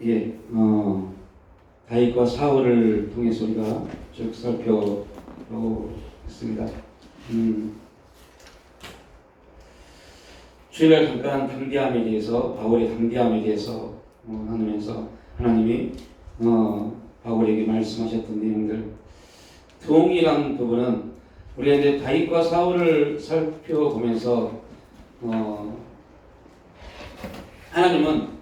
예, 다윗과 사울을 통해서 우리가 쭉 살펴보고 있습니다. 주일날 잠깐 당대함에 대해서, 바울의 당대함에 대해서 나누면서 하나님이 바울에게 말씀하셨던 내용들, 동일한 부분은 우리가 이제 다윗과 사울을 살펴보면서 하나님은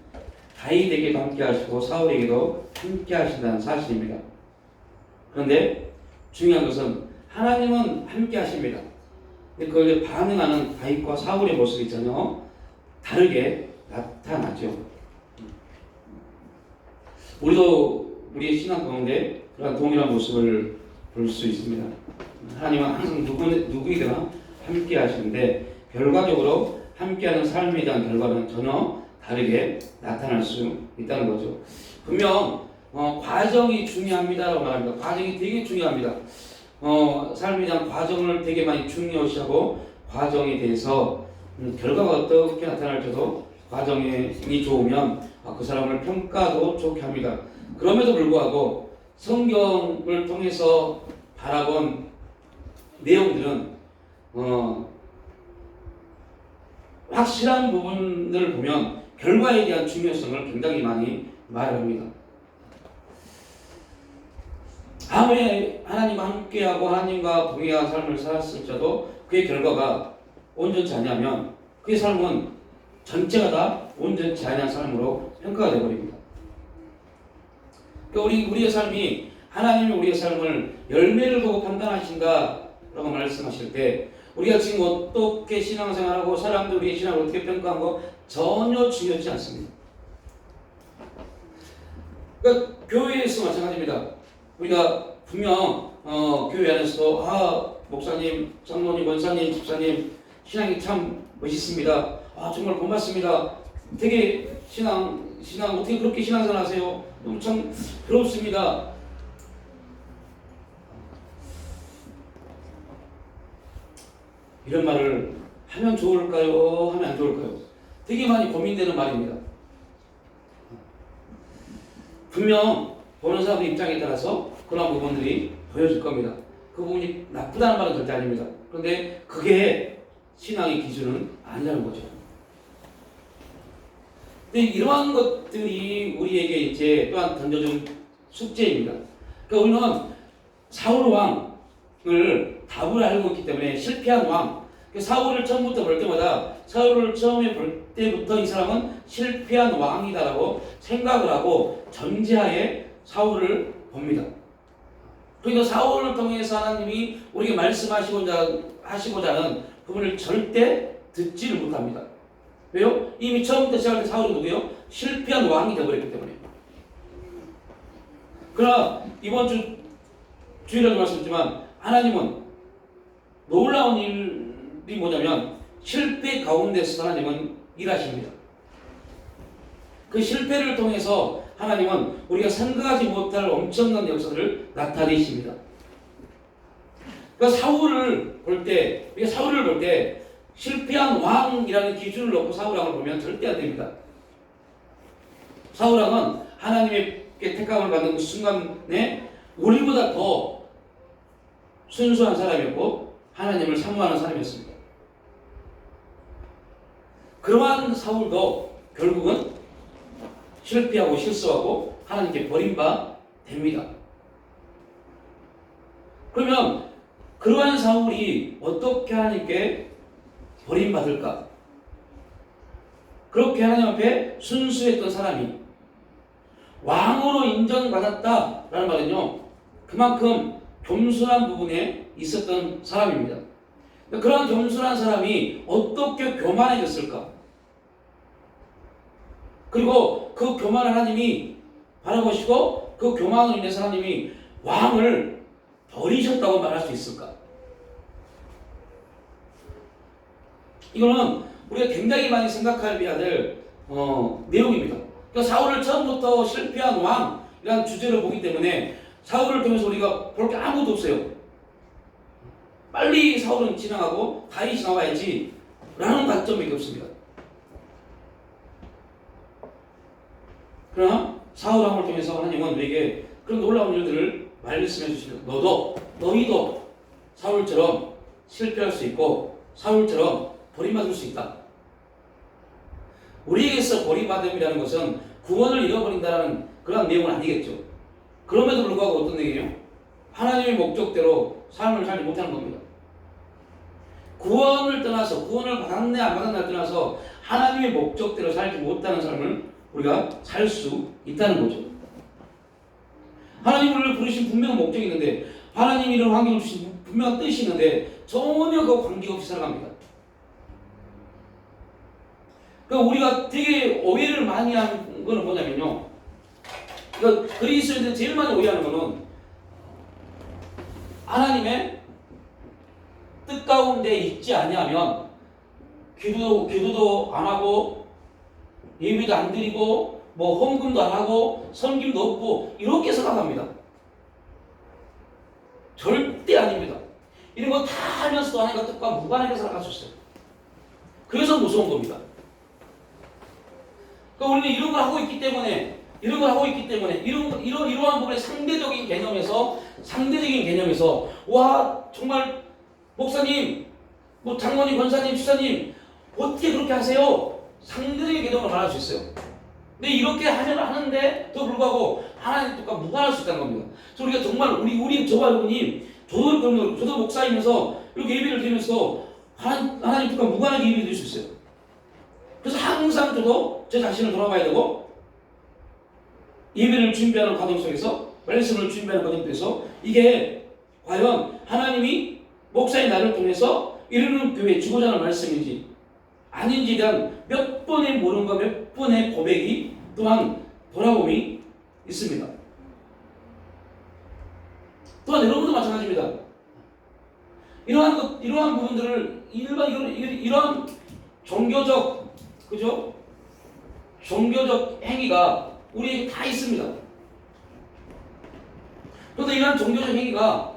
다윗에게도 함께 하시고 사울에게도 함께 하신다는 사실입니다. 그런데 중요한 것은 하나님은 함께 하십니다. 그걸 반응하는 다윗과 사울의 모습이 전혀 다르게 나타나죠. 우리도 우리의 신앙 가운데 그런 동일한 모습을 볼 수 있습니다. 하나님은 항상 누구이든 함께 하시는데 결과적으로 함께하는 삶에 대한 결과는 전혀 다르게 나타날 수 있다는 거죠. 분명 과정이 중요합니다라고 말합니다. 과정이 되게 중요합니다. 삶에 대한 과정을 되게 많이 중요시하고 과정에 대해서 결과가 어떻게 나타날지도 과정이 좋으면 그 사람을 평가도 좋게 합니다. 그럼에도 불구하고 성경을 통해서 바라본 내용들은 확실한 부분을 보면 결과에 대한 중요성을 굉장히 많이 말을 합니다. 아무리 하나님과 함께하고 하나님과 동행한 삶을 살았을지라도 그의 결과가 온전치 않으면 그의 삶은 전체가 다 온전치 않은 삶으로 평가가 되어버립니다. 그러니까 우리의 삶이 하나님이 우리의 삶을 열매를 보고 판단하신다라고 말씀하실 때 우리가 지금 어떻게 신앙생활하고 사람들 우리의 신앙을 어떻게 평가하고 전혀 중요하지 않습니다. 그러니까 교회에서 마찬가지입니다. 우리가 분명 교회 안에서도 목사님, 장로님, 원사님, 집사님 신앙이 참 멋있습니다. 정말 고맙습니다. 되게 신앙 어떻게 그렇게 신앙생활 하세요? 너무 참 부럽습니다. 이런 말을 하면 좋을까요? 하면 안 좋을까요? 되게 많이 고민되는 말입니다. 분명 보는 사람의 입장에 따라서 그런 부분들이 보여질 겁니다. 그 부분이 나쁘다는 말은 절대 아닙니다. 그런데 그게 신앙의 기준은 아니라는 거죠. 근데 이러한 것들이 우리에게 이제 또한 던져준 숙제입니다. 그러니까 우리는 사울 왕을 답을 알고 있기 때문에 실패한 왕, 사울을 처음부터 볼 때마다 사울을 처음에 볼 때부터 이 사람은 실패한 왕이다라고 생각을 하고 전제하에 사울을 봅니다. 그러니까 사울을 통해서 하나님이 우리에게 말씀하시고자 하는 부분을 절대 듣지를 못합니다. 왜요? 이미 처음부터 시작할 때 사울은 누구예요? 실패한 왕이 되어버렸기 때문에. 그러나 이번 주일에도 말씀드렸지만 하나님은 놀라운 일이 뭐냐면 실패 가운데서 하나님은 일하십니다. 그 실패를 통해서 하나님은 우리가 생각하지 못할 엄청난 역사들을 나타내십니다. 그러니까 사울을 볼 때 실패한 왕이라는 기준을 놓고 사울 왕을 보면 절대 안 됩니다. 사울 왕은 하나님의 택함을 받는 그 순간에 우리보다 더 순수한 사람이었고 하나님을 사모하는 사람이었습니다. 그러한 사울도 결국은 실패하고 실수하고 하나님께 버림바 됩니다. 그러면 그러한 사울이 어떻게 하나님께 버림받을까? 그렇게 하나님 앞에 순수했던 사람이 왕으로 인정받았다라는 말은요, 그만큼 겸손한 부분에 있었던 사람입니다. 그런 겸손한 사람이 어떻게 교만해졌을까? 그리고 그 교만을 하나님이 바라보시고 그 교만으로 인해서 하나님이 왕을 버리셨다고 말할 수 있을까? 이거는 우리가 굉장히 많이 생각해야 될 내용입니다. 그러니까 사울을 처음부터 실패한 왕이라는 주제를 보기 때문에 사울을 통해서 우리가 볼 게 아무것도 없어요. 빨리 사울은 지나가고 다윗이 나와야지 라는 관점밖에 없습니다. 그러나 사울 왕을 통해서 하나님은 우리에게 그런 놀라운 일들을 말씀해 주시는 너희도 사울처럼 실패할 수 있고 사울처럼 버림받을 수 있다. 우리에게서 버림받음이라는 것은 구원을 잃어버린다는 그런 내용은 아니겠죠. 그럼에도 불구하고 어떤 얘기예요? 하나님의 목적대로 삶을 살지 못하는 겁니다. 구원을 떠나서 구원을 받았네 안 받았나를 떠나서 하나님의 목적대로 살지 못하는 삶을 우리가 살 수 있다는 거죠. 하나님 우리를 부르신 분명한 목적이 있는데 하나님이 이런 환경을 주신 분명한 뜻이 있는데 전혀 그 관계없이 살아갑니다. 그러니까 우리가 되게 오해를 많이 하는 거는 뭐냐면요. 그러니까 그리스도인들이 제일 많이 오해하는 거는 하나님의 뜻 가운데 있지 아니하면 기도도 안 하고 예배도 안 드리고 뭐 헌금도 안 하고 섬김도 없고 이렇게 생각합니다. 절대 아닙니다. 이런 거 다 하면서도 하나님과 뜻과 무관하게 살아갈 수 있어요. 그래서 무서운 겁니다. 그러니까 우리는 이런 걸 하고 있기 때문에 이러한 부분의 상대적인 개념에서 와 정말 목사님, 뭐 장로님, 권사님, 주사님 어떻게 그렇게 하세요? 상대적인 개념을 말할 수 있어요. 근데 이렇게 하는데도 불구하고 하나님 뜻과 무관할 수 있다는 겁니다. 그래서 우리가 정말 우리 저와 여러분이 저도 목사이면서 이렇게 예배를 드리면서 하나님 뜻과 무관하게 예배를 드릴 수 있어요. 그래서 항상 저도 제 자신을 돌아봐야 되고 예배를 준비하는 과정 속에서 말씀을 준비하는 과정 속에서 이게 과연 하나님이 목사의 나를 통해서 이루는 교회 주고자 하는 말씀인지 아닌지에 대한 몇 번의 물음과 몇 번의 고백이 또한 돌아봄이 있습니다. 또한 여러분도 마찬가지입니다. 이러한 부분들을 이러한 종교적 행위가 우리에게 다 있습니다. 그런데 이러한 종교적 행위가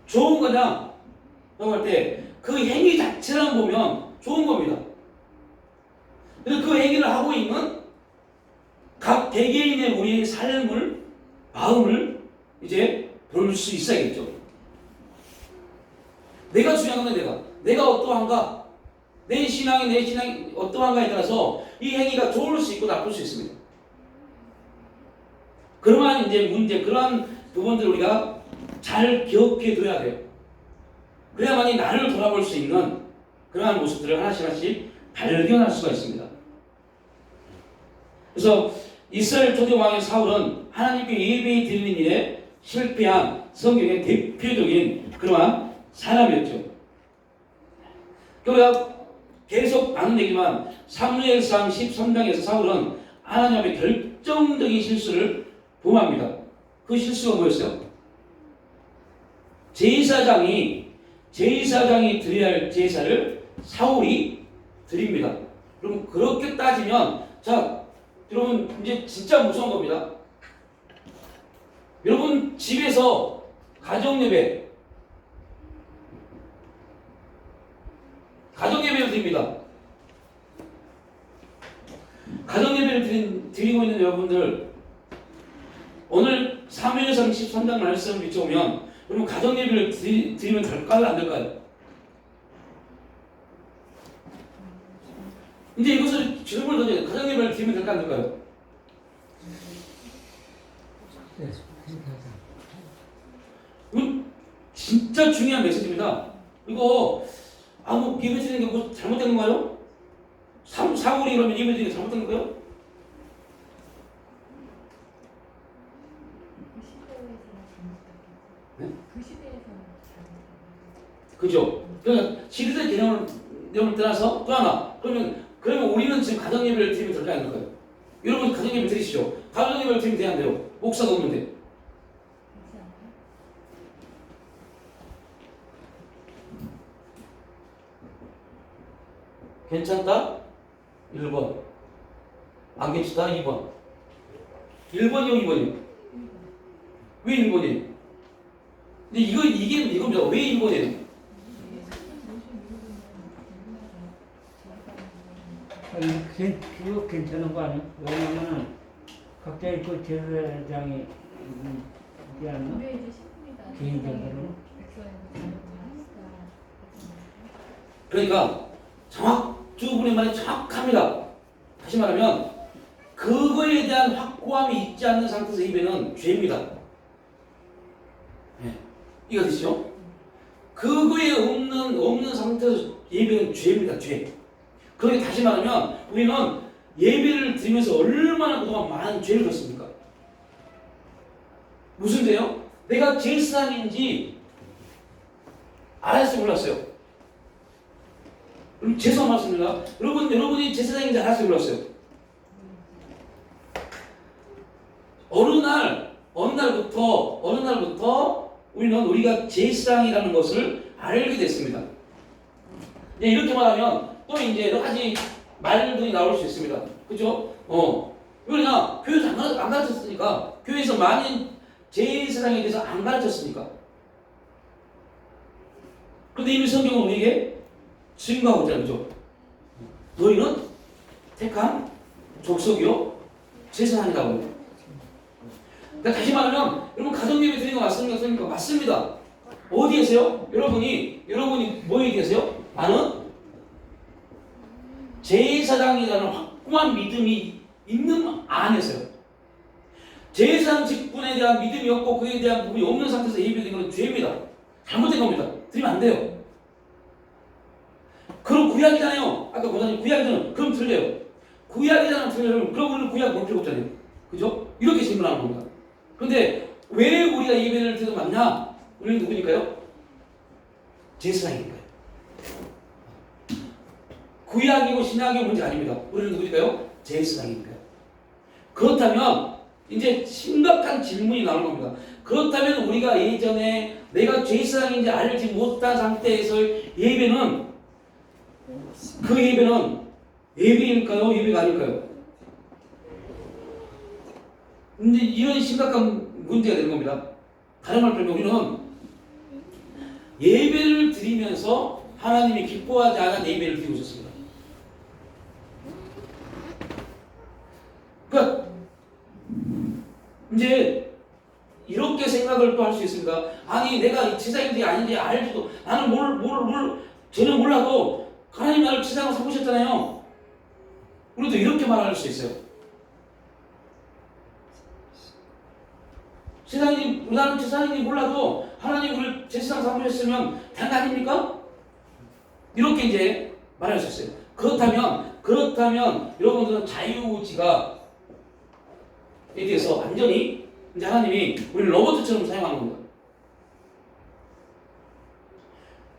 좋은 거냐? 라고 할 때 그 행위 자체만 보면 좋은 겁니다. 그래서 그 행위를 하고 있는 각 개개인의 우리의 삶을, 마음을 이제 볼 수 있어야겠죠. 내가 중요한 건 내가 어떠한가, 내 신앙이 어떠한가에 따라서 이 행위가 좋을 수 있고 나쁠 수 있습니다. 그러한 그러한 부분들을 우리가 잘 기억해 둬야 돼요. 그래야만이 나를 돌아볼 수 있는 그러한 모습들을 하나씩 발견할 수가 있습니다. 그래서 이스라엘 초대 왕의 사울은 하나님께 예배 드리는 일에 실패한 성경의 대표적인 그러한 사람이었죠. 그러나 계속 아는 얘기만 사무엘상 13장에서 사울은 하나님 앞에 결정적인 실수를 범합니다. 그 실수가 뭐였어요? 제사장이 드려야 할 제사를 사울이 드립니다. 그럼 그렇게 따지면 자 여러분 이제 진짜 무서운 겁니다. 여러분 집에서 가정예배를 드립니다. 가정예배를 드리고 있는 여러분들 오늘 사무엘상 13장 말씀을 비춰보면 여러분 가정예배를 드리면 될까요? 안 될까요? 이제 이것을 질문을 던져요. 가정예배를 드리면 될까 안 될까요? 이거 진짜 중요한 메시지입니다. 이거 뭐 예배 드리는 게 뭐 잘못된 건가요? 사울이 그러면 예배 드리는 게 잘못된 건가요? 네? 그 시대에서는 그죠? 그러니까 시대의 개념을 떠나서 또 하나 그러면 우리는 지금 가정예배를 드리면 될까요? 안 될까요? 여러분 가정예배 드리시죠? 가정예배를 드리면 돼야 안 돼요? 목사가 없는데 괜찮다? 1번 안 괜찮다? 2번 1번이요? 2번이요? 왜 1번이에요? 근데 이게 이겁니다. 왜 1번이에요? 그거 괜찮은 거 아니야? 왜냐면은 각 갑자기 그 제사장이 미안 왜 이제 신분이다. 개인적으로 그러니까 두 분의 말이 정확합니다. 다시 말하면 그거에 대한 확고함이 있지 않는 상태에서 예배는 죄입니다. 네. 이거 되시죠? 그거에 없는 상태에서 예배는 죄입니다. 죄. 그러니 다시 말하면 우리는 예배를 드리면서 얼마나 그동안 많은 죄를 졌습니까? 무슨 죄요? 내가 제사장인지 알았어요, 몰랐어요? 죄송한 말씀입니다. 여러분이 제사장인지 알았어요, 몰랐어요? 어느 날부터 우리는 우리가 제사장이라는 것을 알게 됐습니다. 이렇게 말하면 또 이제 여러 가지 말들이 나올 수 있습니다. 그죠? 왜냐? 교회에서 안 가르쳤으니까. 교회에서 많은 제사장에 대해서 안 가르쳤으니까. 그런데 이미 성경은 우리에게 증거하고 있잖아요. 그죠? 너희는 택한 족속이요 제사장이라고. 그러니까 다시 말하면 여러분 가정예배 드리는 거 맞습니까? 맞습니다. 어디에서요? 여러분이 뭐에 계세요? 나는 제사장이라는 확고한 믿음이 있는 안에서요. 제사장 직분에 대한 믿음이 없고 그에 대한 부분이 없는 상태에서 예배드리는 건 죄입니다. 잘못된 겁니다. 드리면 안 돼요. 그럼 구약이잖아요. 아까 보다님 구약이잖아요. 그럼 틀려요. 구약이잖아요. 틀려요. 그럼 우리는 구약 볼 필요 없잖아요. 그죠? 이렇게 질문하는 겁니다. 그런데 왜 우리가 예배를 드려도 맞냐? 우리는 누구니까요? 제사장이니까요. 구약이고 신약이 문제 아닙니다. 우리는 누구니까요? 제사장이니까요. 그렇다면 이제 심각한 질문이 나오는 겁니다. 그렇다면 우리가 예전에 내가 제사장인지 알지 못한 상태에서의 예배는 그 예배는 예배일까요? 예배가 아닐까요? 이제 이런 심각한 문제가 되는 겁니다. 다른 말로 하면 우리는 예배를 드리면서 하나님이 기뻐하지 않은 예배를 드리고 있었습니다. 그러니까 이제 이렇게 생각을 또 할 수 있습니다. 아니 내가 제사장인지 아닌지 알지도 나는 전혀 몰라도 하나님 나를 제사장으로 삼으셨잖아요. 우리도 이렇게 말할 수 있어요. 나는 제사장인지 몰라도 하나님 우리를 제사장 삼으셨으면 된 거 아닙니까? 이렇게 이제 말할 수 있어요. 그렇다면 여러분들은 자유의지가 에 대해서 완전히 이제 하나님이 우리를 로봇처럼 사용하는 겁니다.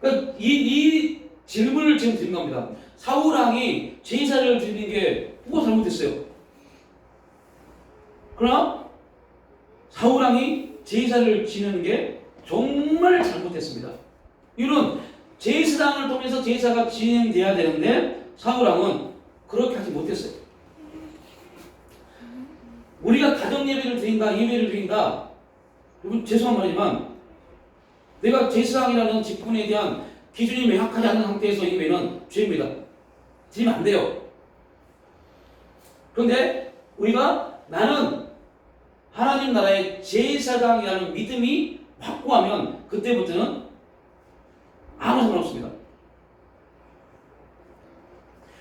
그러니까 이 질문을 지금 드린 겁니다. 사울왕이 제사를 드리는 게 뭐가 잘못됐어요? 그러나 사울왕이 제사를 지는 게 정말 잘못됐습니다. 이런 제사장을 통해서 제사가 진행돼야 되는데 사울왕은 그렇게 하지 못했어요. 우리가 가정 예배를 드린다, 예배를 드린다. 여러분 죄송한 말이지만 내가 제사장이라는 직분에 대한 기준이 명확하지 않은 상태에서 예배는 죄입니다. 드리면 안 돼요. 그런데 우리가 나는 하나님 나라의 제사장이라는 믿음이 확고하면 그때부터는 아무 상관없습니다.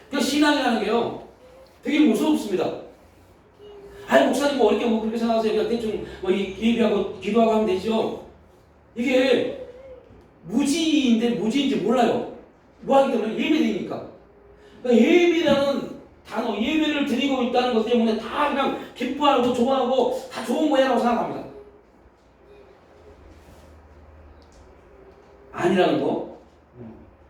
그러니까 신앙이라는 게요 되게 무섭습니다. 아니 목사님 뭐 어렵게 뭐 그렇게 생각하세요. 그냥 대충 뭐 예배하고 기도하고 하면 되죠. 이게 무지인지 몰라요. 뭐 하기 때문에 예배드리니까. 그러니까 예배라는 단어, 예배를 드리고 있다는 것 때문에 다 그냥 기뻐하고 좋아하고 다 좋은 거야라고 생각합니다. 아니라는 거.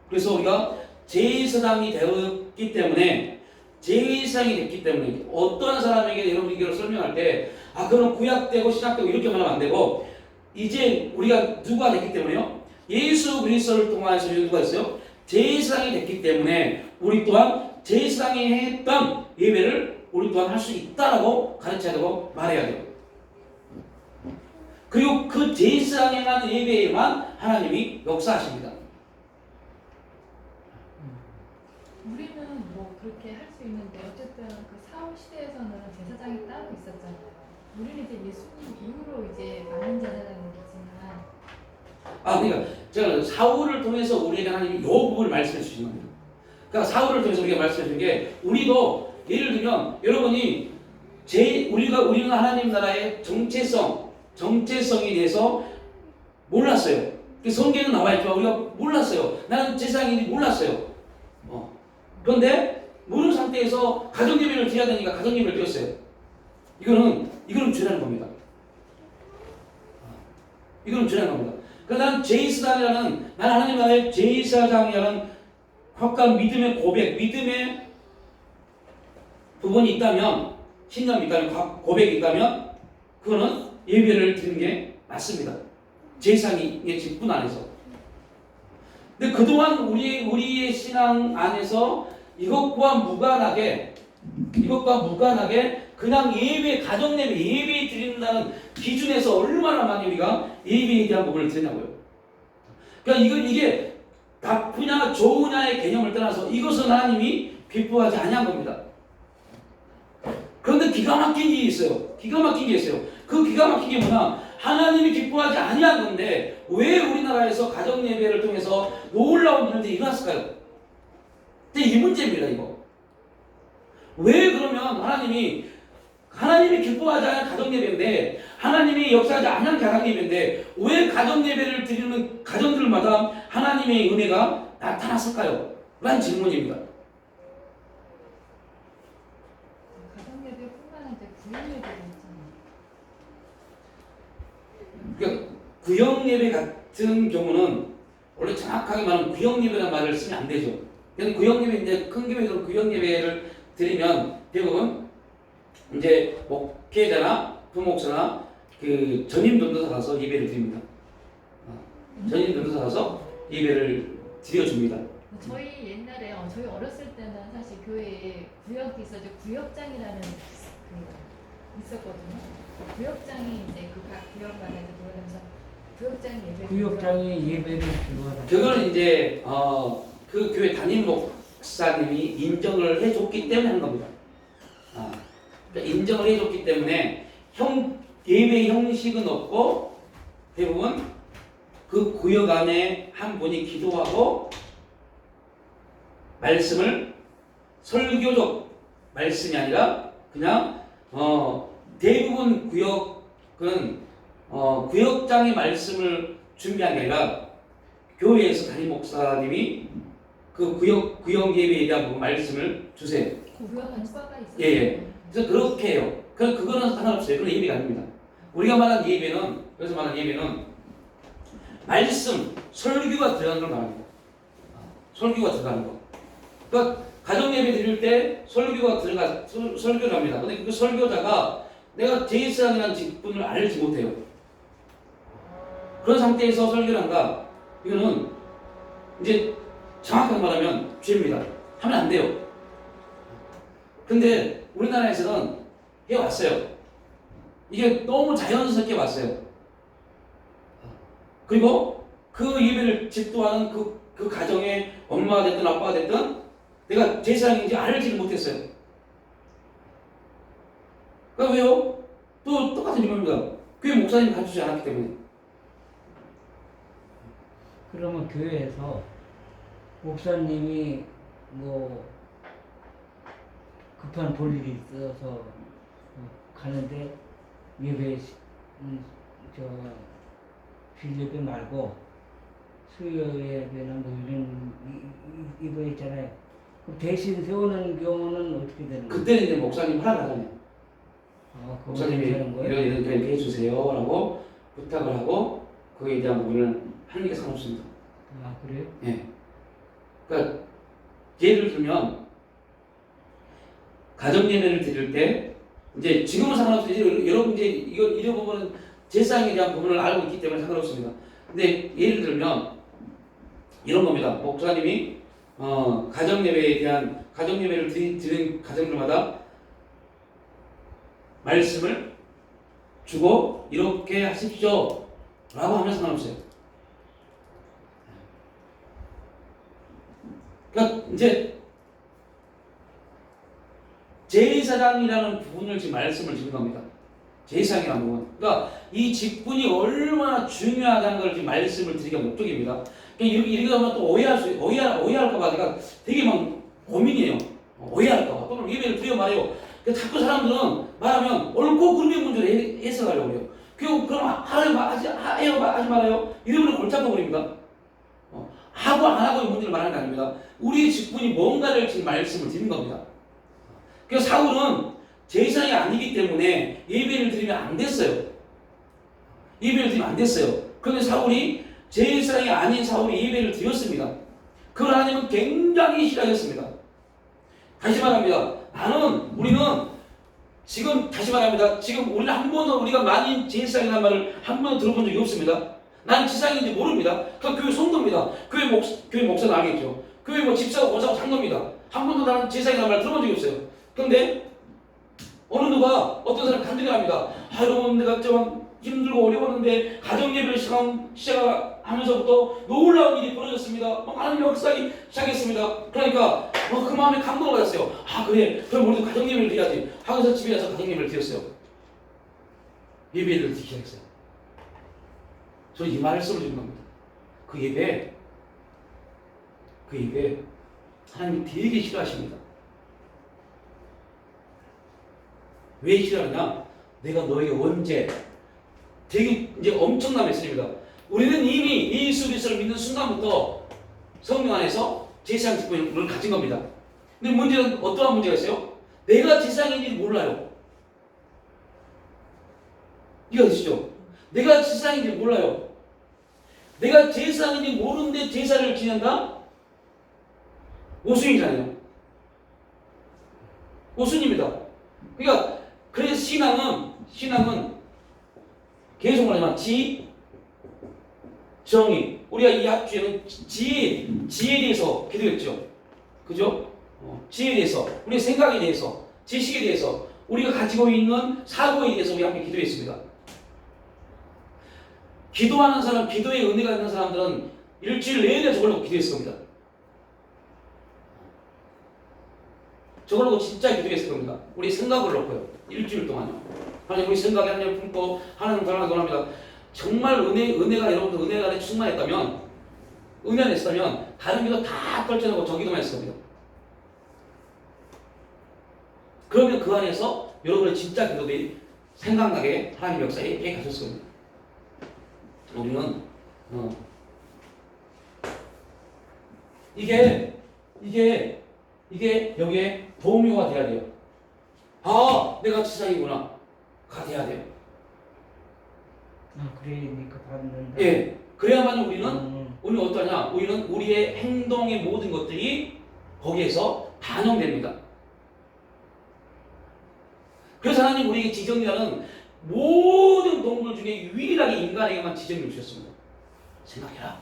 그래서 우리가 제사장이 되었기 때문에 제사장이 됐기 때문에 어떤 사람에게 여러분이 이걸 설명할 때 그건 구약되고 신약되고 이렇게 말하면 안 되고 이제 우리가 누가 됐기 때문에요? 예수 그리스도를 통해서 누가 있어요? 제사장이 됐기 때문에 우리 또한 제사장이 했던 예배를 우리 또한 할 수 있다라고 가르쳐야 되고 말해야 돼요. 그리고 그 제사장이 하는 예배에만 하나님이 역사하십니다. 우리는 뭐 그렇게 할 수 있는데 어쨌든 그 사울 시대에서는 제사장이 따로 있었잖아요. 우리는 이제 예수님 이후로 이제 많은 제사장이 있지만 그러니까 제가 사울을 통해서 우리에게 하나님이 이 부분을 말씀해 주신 겁니다. 그러니까 사울을 통해서 우리가 말씀해 주신 게 우리도 예를 들면 여러분이 우리는 하나님 나라의 정체성에 대해서 몰랐어요. 성경에 나와 있지만 우리가 몰랐어요. 나는 제사장인지 몰랐어요. 그런데 모르는 상태에서 가정 예배를 드려야 되니까 가정 예배를 드렸어요. 이거는 죄라는 겁니다. 이거는 죄라는 겁니다. 그러니까 나는 나는 하나님 나라의 제사장이라는 확고한 믿음의 고백, 믿음의 부분이 있다면, 신념이 있다면, 고백이 있다면, 그거는 예배를 드리는 게 맞습니다. 제사장의 직분 안에서. 근데 그동안 우리의 신앙 안에서 이것과 무관하게 그냥 가정 예배 드린다는 기준에서 얼마나 많이 우리가 예배에 대한 부분을 드리냐고요. 그러니까 이게 나쁘냐 좋으냐의 개념을 떠나서 이것은 하나님이 기뻐하지 아니한 겁니다. 그런데 기가 막힌 게 있어요. 그 기가 막힌 게 뭐냐? 하나님이 기뻐하지 아니한 건데 왜 우리나라에서 가정 예배를 통해서 놀라운 일들이 일어났을까요? 근데 이 문제입니다. 이거. 왜 그러면 하나님이 기뻐하지 않은 가정 예배인데 하나님이 역사하지 않은 가정 예배인데 왜 가정 예배를 드리는 가정들마다 하나님의 은혜가 나타났을까요? 라는 질문입니다. 가정 예배뿐만 아니라 구역 예배도 있잖아요. 그러니까 구역 예배 같은 경우는 원래 정확하게 말하면 구역 예배라는 말을 쓰면 안 되죠. 그래서 구역 예배 이제 큰 교회에서 구역 예배를 드리면 대부분 이제 목회자나 부목사나 그 전임 전도사 가서 예배를 드립니다. 전임 전도사 가서 예배를 드려줍니다. 저희 옛날에 저희 어렸을 때는 사실 교회에 구역이 있어서 구역장이라는 그 있었거든요. 구역장이 이제 각 구역마다 들어가면서 구역장 예배. 구역장이 예배를 주로 그거는 이제 그 교회 담임 목사님이 인정을 해줬기 때문에 하는 겁니다. 그러니까 인정을 해줬기 때문에 예배 형식은 없고 대부분 그 구역 안에 한 분이 기도하고 말씀을 설교적 말씀이 아니라 그냥 대부분 구역은 구역장의 말씀을 준비한 게 아니라 교회에서 담임 목사님이 그 구역 예배에 대한 말씀을 주세요. 구역 안과가 있어요. 예. 그래서 그렇게 해요. 그거는 상관없어요. 그건 예배가 아닙니다. 우리가 말한 예배는 말씀, 설교가 들어가는 걸 말합니다. 설교가 들어가는 거. 그러니까 가정 예배 드릴 때 설교를 합니다. 근데 그 설교자가 내가 제사장이라는 직분을 알지 못해요. 그런 상태에서 설교를 한다. 이거는 이제 정확하게 말하면 죄입니다. 하면 안 돼요. 근데 우리나라에서는 해왔어요. 이게 너무 자연스럽게 왔어요. 그리고 그 예배를 집도하는 그 가정의 엄마가 됐든 아빠가 됐든 내가 제사장인지 알지를 못했어요. 그러니까 왜요? 또 똑같은 이유입니다. 교회 목사님이 가르치지 않았기 때문에. 그러면 교회에서 목사님이 뭐 급한 볼일이 있어서 가는데 예배 빌예배 말고 수요 예배는 뭐 이런 이거 있잖아요. 그 대신 세우는 경우는 어떻게 되는 거예요? 그때는 이제 목사님 허락하잖아요. 목사님이 하는 거예요? 이런 교회 해주세요라고 부탁을 하고 그에 대한 부분을 하는 게 상관없습니다. 아 그래요? 예. 그러니까 예를 들면 가정 예배를 드릴 때 이제 지금은 상관없어요. 여러분 이제 이런 부분은 제사장에 대한 부분을 알고 있기 때문에 상관없습니다. 근데 예를 들면 이런 겁니다. 목사님이 가정 예배를 드린 가정들마다 말씀을 주고 이렇게 하십시오 라고 하면 상관없어요. 그러니까 이제 제사장이라는 부분을 지금 말씀을 드린 겁니다. 제사장이라는 부분. 그러니까 이 직분이 얼마나 중요하다는 걸 지금 말씀을 드리기가 목적입니다. 이렇게 하면 또 오해할까봐 제가 되게 막 고민이에요. 오해할까봐. 또는 예배를 드려 말해요. 자꾸 사람들은 말하면 옳고 그름의 문제로 해석하려고 해요. 그럼 하지 말아요. 이러면 골치 아파버립니다. 하고 안 하고의 문제를 말하는 게 아닙니다. 우리의 직분이 뭔가를 지금 말씀을 드리는 겁니다. 그래서 사울은 제사장이 아니기 때문에 예배를 드리면 안 됐어요. 예배를 드리면 안 됐어요. 그런데 사울이 제사장이 아닌 사울이 예배를 드렸습니다. 그걸 하나님은 굉장히 싫어하셨습니다. 다시 말합니다. 우리는 지금 다시 말합니다. 지금 우리는 한 번도 우리가 만인 제사장이라는 말을 한 번도 들어본 적이 없습니다. 난 지상인지 모릅니다. 그 교회 성도입니다. 교회 목사는 알겠죠. 교회 뭐 집사고 권사고 상도입니다. 한 번도 나는 제사장이라는 말 들어본 적이 없어요. 그런데 어느 누가 어떤 사람 간증을 합니다. 여러분 내가 좀 힘들고 어려웠는데 가정 예배를 시작하면서부터 놀라운 일이 벌어졌습니다. 하나님 역사하기 시작했습니다. 그러니까 그 마음에 감동을 받았어요. 그래 그럼 우리도 가정 예배를 드려야지 하면서 집에 가서 가정 예배를 드렸어요. 예배를 드리기 시작했어요. 저는 이 말씀을 드린 겁니다. 그 예배 하나님이 되게 싫어하십니다. 왜 싫어하냐? 내가 너에게 언제 되게 이제 엄청난 메시지입니다. 우리는 이미 예수 그리스도를 믿는 순간부터 성령 안에서 제사장 직분을 가진 겁니다. 근데 문제는 어떠한 문제가 있어요? 내가 제사장인지 몰라요. 이거 아시죠? 내가 제사장인지 몰라요. 내가 제사장인지 모르는데 제사를 지낸다? 오순이잖아요. 오순입니다. 그러니까 그래서 신앙은 계속 말하지만 정의. 우리가 이 학주에는 지혜에 대해서 기도했죠. 그죠? 지혜에 대해서, 우리의 생각에 대해서, 지식에 대해서, 우리가 가지고 있는 사고에 대해서 우리 함께 기도했습니다. 기도하는 사람, 기도의 은혜가 있는 사람들은 일주일 내내 저걸 놓고 기도했을 겁니다. 저걸 놓고 진짜 기도했을 겁니다. 우리 생각을 놓고요. 일주일 동안요. 하나님 우리 생각에 하나님 품고 하나님 사랑을 원합니다. 정말 은혜가 여러분들 은혜 안에 충만했다면, 은혜 안에 있었다면 다른 기도 다 떨쳐내고 저 기도만 했을 겁니다. 그러면 그 안에서 여러분의 진짜 기도들이 생각나게 하나님 역사에 가셨을 겁니다. 우리는 이게 여기에 도움이가 돼야 돼요. 내가 지상이구나 가 돼야 돼요. 그러니까 받는다. 예, 그래야만 우리는 어떠냐? 우리는 우리의 행동의 모든 것들이 거기에서 반영됩니다. 그래서 하나님 우리에게 지정이라는 모든 동물 중에 유일하게 인간에게만 지정을 주셨습니다. 생각해라.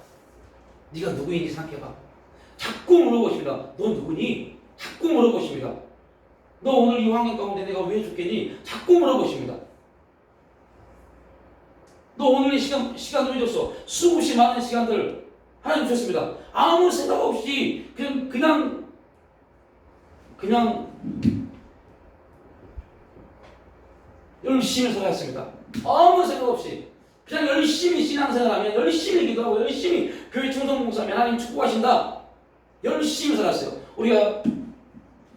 네가 누구인지 생각해봐. 자꾸 물어보십니다. 너 누구니? 자꾸 물어보십니다. 너 오늘 이 환경 가운데 내가 왜 죽겠니? 자꾸 물어보십니다. 너 오늘 시간 왜 줬어? 수없이 많은 시간들 하나님 주셨습니다. 아무 생각 없이 그냥 열심히 살았습니다. 아무 생각 없이 그냥 열심히 신앙생활하면, 열심히 기도하고, 열심히 교회 충성봉사하면 하나님 축복하신다. 열심히 살았어요. 우리가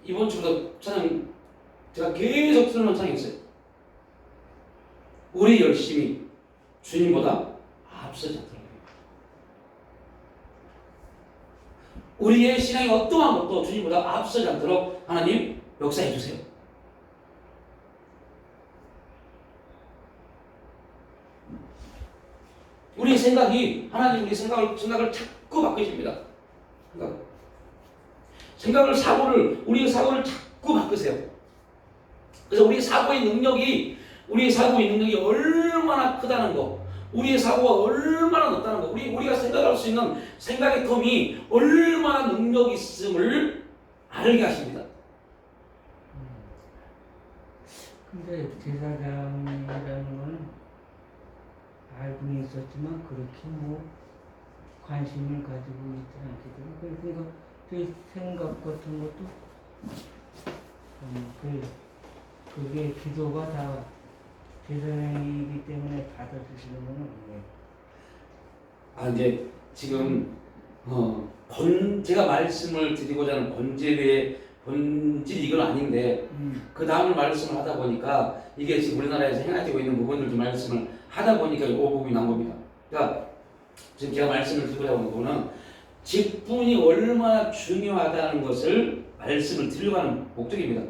이번 주부터 찬양 제가 계속 쓰는 찬양이 있어요. 우리 열심히 주님보다 앞서지 않도록. 우리의 신앙이 어떠한 것도 주님보다 앞서지 않도록 하나님 역사해 주세요. 우리의 생각이, 하나님 우리 생각을 자꾸 바꾸십니다. 우리의 사고를 자꾸 바꾸세요. 그래서 우리의 사고의 능력이 얼마나 크다는 거, 우리의 사고가 얼마나 높다는 거, 우리가 생각할 수 있는 생각의 텀이 얼마나 능력이 있음을 알게 하십니다. 근데 제사장이라는 거는 알고는 있었지만 그렇게 관심을 가지고 있지 않거든요. 그러니까 그 생각 같은 것도 그게 기도가 다 제사장이기 때문에 받아주시는 건 없네요. 아 이제 지금 제가 말씀을 드리고자 하는 본질의 본질이 이건 아닌데 그 다음을 말씀을 하다 보니까 이게 지금 우리나라에서 행해지고 있는 부분들도 말씀을 하다 보니까 이 부분이 난 겁니다. 그러니까 지금 제가 말씀을 드리고자 하는 부분은 직분이 얼마나 중요하다는 것을 말씀을 드리려고 하는 목적입니다.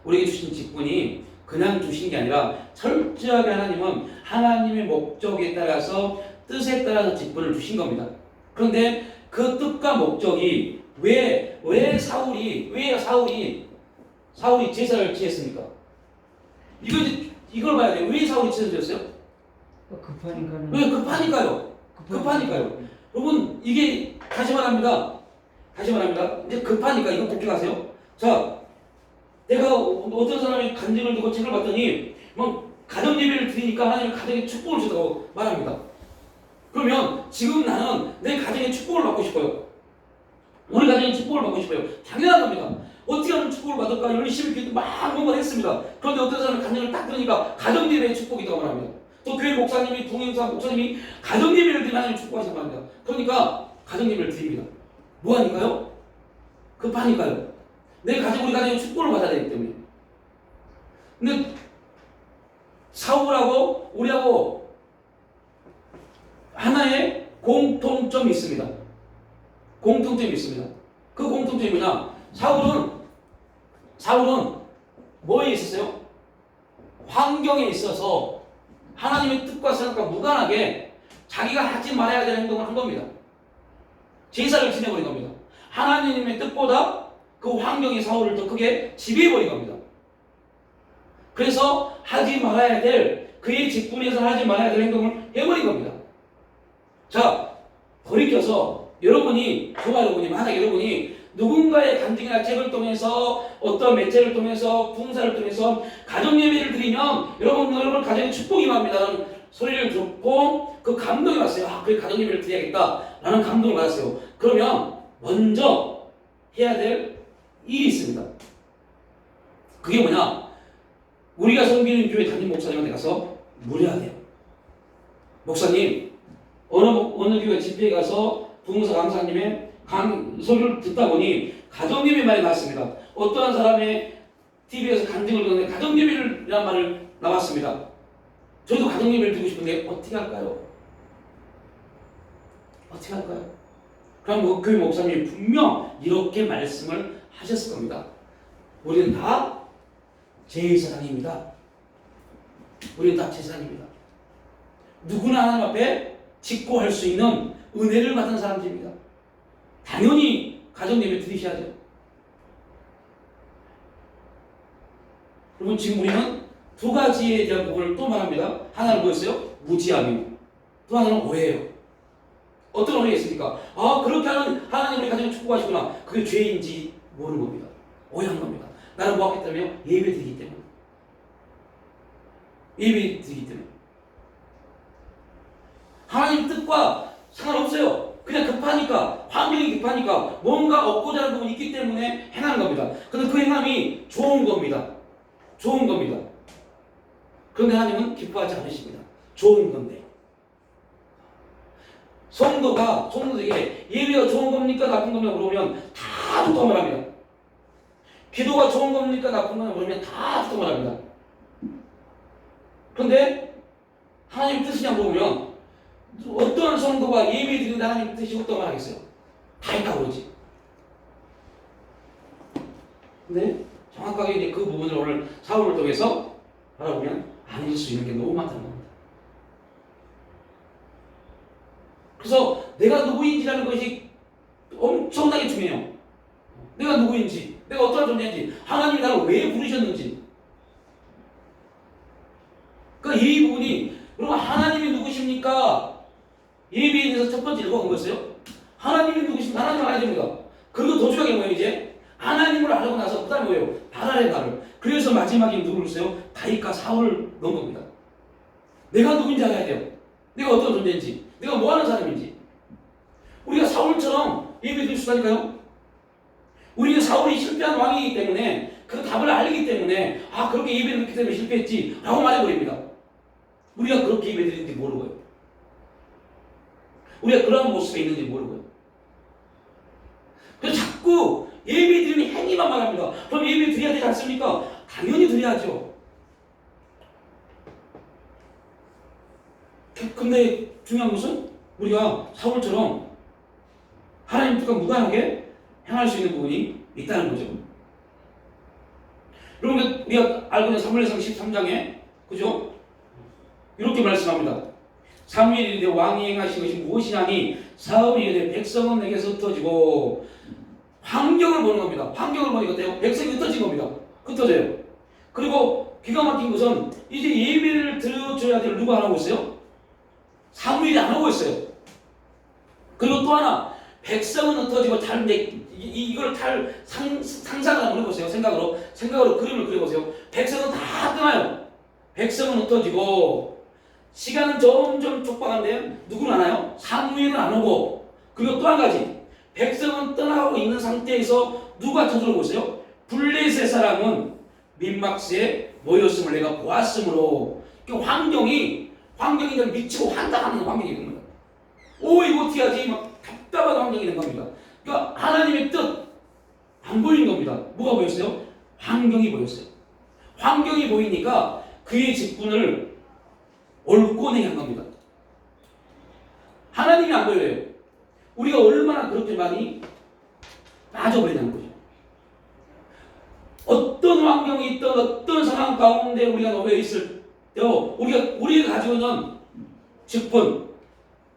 우리에게 주신 직분이 그냥 주신 게 아니라 철저하게 하나님은 하나님의 목적에 따라서 뜻에 따라서 직분을 주신 겁니다. 그런데 그 뜻과 목적이 왜 사울이 제사를 지냈습니까? 이걸 봐야 돼요. 왜 사울이 제사를 지냈어요? 급하니까는. 왜 급하니까요. 여러분 이게 다시 말합니다. 이제 급하니까 이거 복귀하세요. 자, 내가 어떤 사람이 간증을 두고 책을 봤더니 뭐 가정 예배를 드리니까 하나님이 가정에 축복을 주다고 말합니다. 그러면 지금 나는 내 가정에 축복을 받고 싶어요. 우리 가정에 축복을 받고 싶어요. 당연한 겁니다. 어떻게 하면 축복을 받을까 열심히 기도 막 뭔가 했습니다. 그런데 어떤 사람이 간증을 딱 들으니까 가정 예배에 축복이 있다고 말합니다. 또 교회 목사님이 동행사 목사님이 가정 예배를 드리면 하나님 축복하신다고 합니다. 그러니까 가정 예배를 드립니다. 뭐 하니까요? 급하니까요. 우리 가정에 축복을 받아야 되기 때문에. 근데 사울하고 우리하고 하나의 공통점이 있습니다. 그 공통점이 뭐냐? 사울은 뭐에 있었어요? 환경에 있어서 하나님의 뜻과 생각과 무관하게 자기가 하지 말아야 되는 행동을 한 겁니다. 제사를 지내버린 겁니다. 하나님의 뜻보다 그 환경이 사울을 더 크게 지배해버린 겁니다. 그래서 하지 말아야 될 그의 직분에서 하지 말아야 될 행동을 해버린 겁니다. 자, 돌이켜서 여러분이 만약 여러분이 누군가의 간증이나 책을 통해서 어떤 매체를 통해서 봉사를 통해서 가정 예배를 드리면 여러분 가정에 축복이 임합니다라는 소리를 듣고 그 감동이 왔어요. 그래 가정 예배를 드려야겠다라는 감동을 받았어요. 그러면 먼저 해야 될 일이 있습니다. 그게 뭐냐? 우리가 섬기는 교회 담임 목사님한테 가서 물어야 돼요. 목사님, 어느 교회 집회에 가서 부흥사 강사님의 설교를 듣다 보니 가정예배 말이 나왔습니다. 어떠한 사람의 TV에서 간증을 듣는데 가정예배라는 말을 나왔습니다. 저희도 가정예배를 드리고 싶은데 어떻게 할까요? 그럼 그 교회 목사님이 분명 이렇게 말씀을 하셨을 겁니다. 우리는 다 제사장입니다. 누구나 하나님 앞에 직고할 수 있는 은혜를 받은 사람들입니다. 당연히 가정예배 드리셔야죠. 여러분 지금 우리는 두 가지에 대한 부분을 또 말합니다. 하나는 뭐였어요? 무지함이고 또 하나는 오해예요. 어떤 오해가 있습니까? 그렇게 하는 하나님 우리 가정에 축복하시구나. 그게 죄인지 모르는 겁니다. 오해한 겁니다. 나는 뭐 하기 때문에요? 예배 드리기 때문에. 하나님 뜻과 상관없어요. 그냥 급하니까, 환경이 급하니까, 뭔가 얻고자 하는 부분이 있기 때문에 행하는 겁니다. 근데 그 행함이 좋은 겁니다. 그런데 하나님은 기뻐하지 않으십니다. 좋은 건데. 성도들에게 예배가 좋은 겁니까? 나쁜 겁니까? 물어보면 다 좋다고 말합니다. 기도가 좋은 겁니까? 나쁜 겁니까? 물어보면 다 좋다고 말합니다. 그런데 하나님 뜻이냐 물어보면 어떠한 성도가 예배 드리는데 하나님 뜻이 어떤 말 하겠어요? 다 있다고 그러지. 근데 정확하게 이제 그 부분을 오늘 사울을 통해서 알아보면 아닐 수 있는 게 너무 많다는 겁니다. 그래서 내가 누구인지라는 것이 엄청나게 중요해요. 내가 누구인지, 내가 어떠한 존재인지, 하나님이 나를 왜 부르셨는지. 그러니까 이 부분이 여러분 하나님이 누구십니까? 예배에 대해서 첫 번째 읽어본 거였어요. 하나님이 누구십니까? 하나님을 알아야 됩니다. 그리고 더 중요한 게 뭐예요 이제? 하나님을 알고 나서 그 다음에 뭐예요? 바라의 나를. 그래서 마지막에 누구를 써요? 다윗과 사울을 넣은 겁니다. 내가 누구인지 알아야 돼요. 내가 어떤 존재인지, 내가 뭐하는 사람인지. 우리가 사울처럼 예배 드릴 수 있다니까요. 우리가 사울이 실패한 왕이기 때문에 그 답을 알기 때문에 아 그렇게 예배드렸기 때문에 실패했지 라고 말해버립니다. 우리가 그렇게 예배드리는지 모르고요. 우리가 그런 모습에 있는지 모르고요. 그래서 자꾸 예배드리는 행위만 말합니다. 그럼 예배 드려야 되지 않습니까? 당연히 드려야죠. 근데 중요한 것은 우리가 사울처럼 하나님 뜻과 무관하게 행할 수 있는 부분이 있다는 거죠. 여러분 우리가 알고 있는 사무엘상 13장에 그죠? 이렇게 말씀합니다. 사무엘이 이르되 왕이 행하신 것이 무엇이냐니 사울이 이르되 백성은 내게서 흩어지고 환경을 보는 겁니다. 환경을 보니까 어때요? 백성이 흩어진 겁니다. 흩어져요. 그리고 기가 막힌 것은 이제 예배를 드려줘야 될 누가 안 하고 있어요? 사무엘이 안 하고 있어요. 그리고 또 하나 백성은 흩어지고 이걸 잘 상상을 한번 해보세요. 생각으로 그림을 그려보세요. 백성은 다 떠나요. 백성은 흩어지고 시간은 점점 촉박한데 누구는 안 와요? 사무엘은 안 오고 그리고 또 한 가지 백성은 떠나고 있는 상태에서 누가 쳐들어오고 있어요? 블레셋 사람은 민막스에 모였음을 내가 보았으므로 그 환경이 그냥 미치고 환장하는 환경이 된 겁니다. 오 이거 어떻게 하지? 막 답답한 환경이 된 겁니다. 그러니까 하나님의 뜻 안 보이는 겁니다. 뭐가 보였어요? 환경이 보였어요. 환경이 보이니까 그의 직분을 옳고내게 한 겁니다. 하나님이 안 보여요. 우리가 얼마나 그렇게 많이 빠져버리냐는 거죠. 어떤 환경이 있던 어떤 상황 가운데 우리가 놓여 있을 때요, 우리가 가지고 있는 직분,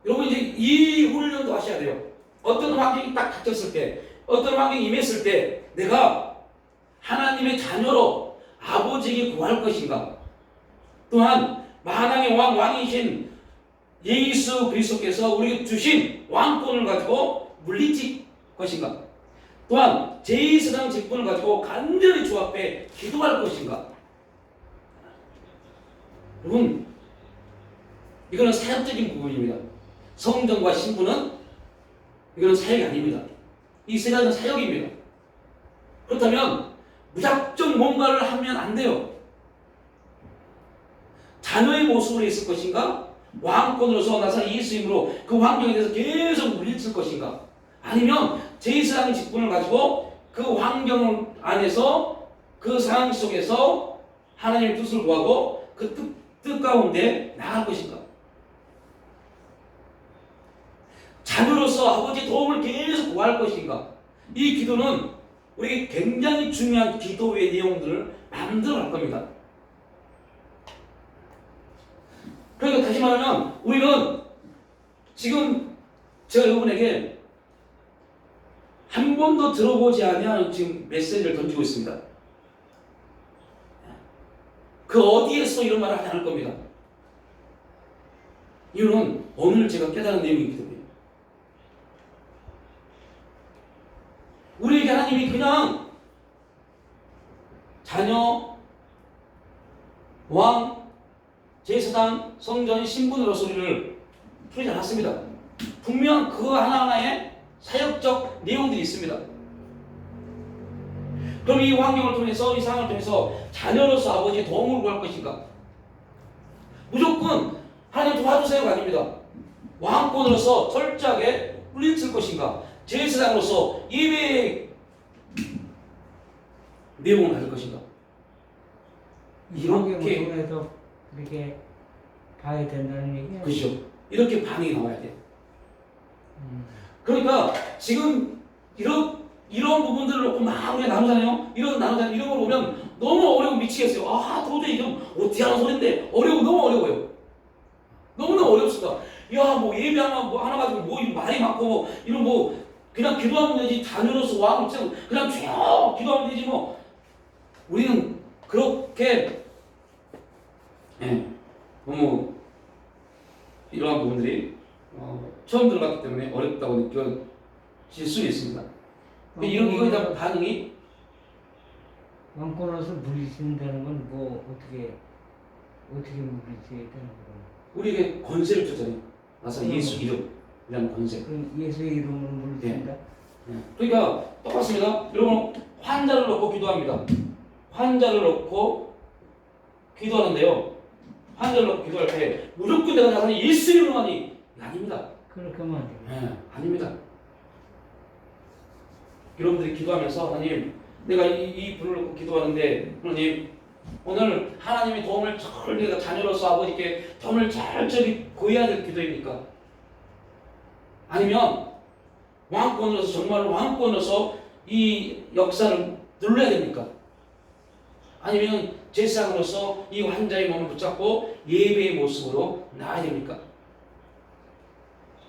여러분 이제 이 훈련도 하셔야 돼요. 어떤 환경이 딱 닥쳤을 때, 어떤 환경이 임했을 때, 내가 하나님의 자녀로 아버지에게 구할 것인가? 또한 만왕의 왕이신 예수 그리스도께서 우리에게 주신 왕권을 가지고 물리칠 것인가? 또한 제2세상 직분을 가지고 간절히 주 앞에 기도할 것인가? 여러분, 이거는 사역적인 부분입니다. 성전과 신부는 이거는 사역이 아닙니다. 이 세 가지는 사역입니다. 그렇다면 무작정 뭔가를 하면 안 돼요. 자녀의 모습으로 있을 것인가? 왕권으로서 나사 예수님으로 그 환경에 대해서 계속 물리칠 것인가? 아니면 제2세상 직분을 가지고 그 환경 안에서 그 상황 속에서 하나님의 뜻을 구하고 그 뜻 가운데 나갈 것인가? 자녀로서 아버지의 도움을 계속 구할 것인가? 이 기도는 우리에게 굉장히 중요한 기도의 내용들을 만들어 갈 겁니다. 그러니까 다시 말하면 우리는 지금 제가 여러분에게 한 번도 들어보지 않은 지금 메시지를 던지고 있습니다. 그 어디에서 이런 말을 하지 않을 겁니다. 이유는 오늘 제가 깨달은 내용이기 때문에 우리에게 하나님이 그냥 자녀, 왕, 제사장, 성전, 신분으로서 우리를 부르지 않았습니다. 분명 그 하나하나의 사역적 내용들이 있습니다. 그럼 이 환경을 통해서, 이 상황을 통해서 자녀로서 아버지의 도움을 구할 것인가? 무조건 하나님 도와주세요가 아닙니다. 왕권으로서 철저하게 물리칠 것인가? 제사장으로서 예배의 내용을 가질 것인가? 이렇게 통해서 그렇게 봐야 된다는 얘기예요. 그렇죠. 이렇게 반응이 나와야 돼요. 그러니까 지금 이런 부분들을 놓고 막 우리가 나누잖아요. 이런 걸 보면 너무 어려워 미치겠어요. 아 도저히 좀 어떻게 하는 소린데 너무 어려워요. 너무너무 어렵습니다. 야 뭐 예배 하나 가지고 뭐 말이 많고 이런 그냥 기도하면 되지. 자녀로서 왕을 그냥 쭉 기도하면 되지 뭐. 우리는 그렇게 너무 이러한 부분들이 처음 들어갔기 때문에 어렵다고 느껴질 수 있습니다. 이거에 대한 반응이 왕권으로서 물리친다는 건 뭐 어떻게 물리쳐야 되는 거예요? 우리에게 권세를 주잖아요. 나서 예수 이름이라는 권세. 그럼 예수의 이름으로 물리친다? 그러니까 똑같습니다. 여러분 환자를 놓고 기도합니다. 환자를 놓고 기도하는데요. 환자를 놓고 기도할 때 무조건 내가 나가는 일세일로만이 아닙니다. 그렇게 하면 안 돼요. 네, 아닙니다. 여러분들이 기도하면서 하나님, 내가 이 분을 놓고 기도하는데 하나님, 오늘 하나님의 도움을 잘 내가 자녀로서 아버지께 도움을 잘저리 구해야 될 기도입니까? 아니면 왕권으로서 정말로 왕권으로서 이 역사를 눌러야 됩니까? 아니면 제사장으로서 이 환자의 몸을 붙잡고 예배의 모습으로 나아야 됩니까?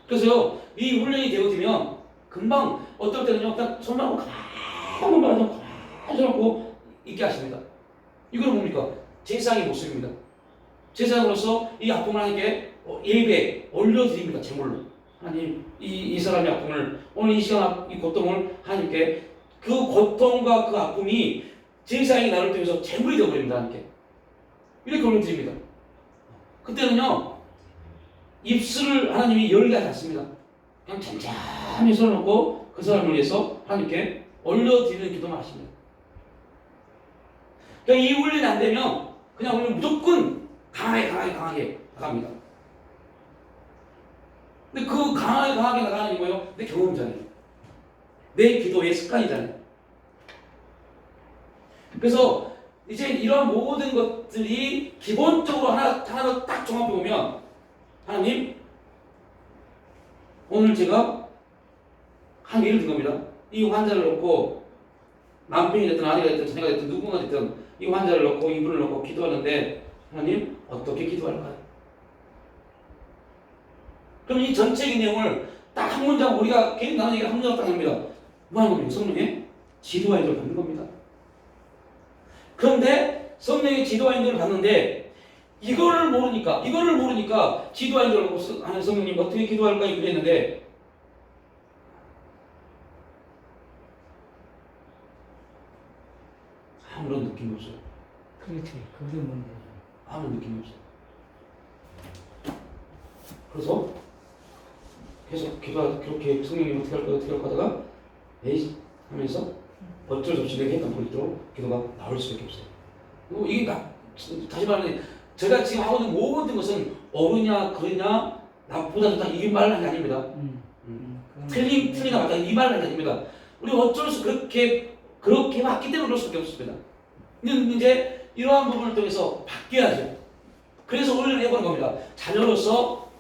그래서요, 이 훈련이 되어지면 금방 어떨 때는요, 그냥 손하고 가만히 말하면 가만히 놓고 있게 하십니다. 이건 뭡니까? 제사장의 모습입니다. 제사장으로서 이 아픔을 하나님께 예배에 올려드립니다. 제물로. 하나님, 이 사람의 아픔을, 오늘 이 시간 이 고통을 하나님께, 그 고통과 그 아픔이 제사장이 나를 통해서 제물이 되어버립니다. 하나님께. 이렇게 올려드립니다. 그때는요, 입술을 하나님이 열게 하지 않습니다. 그냥 잔잔히 손을 놓고 그 사람을 위해서 하나님께 올려드리는 기도만 하십니다. 그러니까 이 훈련이 안 되면 그냥 우리는 무조건 강하게 나갑니다. 근데 그 강하게 나가는 게 뭐예요? 내 경험이잖아요. 내 기도의 습관이잖아요. 그래서 이제 이런 모든 것들이 기본적으로 하나로 딱 종합해 보면, 하나님, 오늘 제가 한 예를 든 겁니다. 이 환자를 놓고 남편이 됐든 아내가 됐든 자녀가 됐든 누군가 됐든 이 환자를 놓고 이분을 놓고 기도하는데, 하나님, 어떻게 기도할까요? 그럼 이 전체적인 내용을 딱 한 문장, 우리가 괜히 나눈 얘기를 한 문장으로 딱 합니다. 뭐 하는 겁니까? 성령의 지도와 인도를 받는 겁니다. 그런데 성령의 지도와 인도를 받는데 이거를 모르니까 지도와 인도를 받고 하는 성령님 어떻게 기도할까요? 그랬는데, 아무런 느낌이 없어요. 그렇지. 그게 문제죠. 아무 느낌이 없어요. 그래서 계속 그렇게 성령님 어떻게 할까 하다가 에이 하면서 어쩔 수 없이 내가 했던 버리도록 기도가 나올 수밖에 없어요. 이게 다시 말하면 제가 지금 하고 있는 모든 것은 옳으냐 그러냐 나보다 좋다 이 말은 아닙니다. 틀리가 맞다 이 말은 아닙니다. 우리 어쩔 수 그렇게 왔기 때문에 그럴 수밖에 없습니다. 근데 이제 이러한 부분을 통해서 바뀌어야죠. 그래서 훈련을 해보는 겁니다. 자녀로서,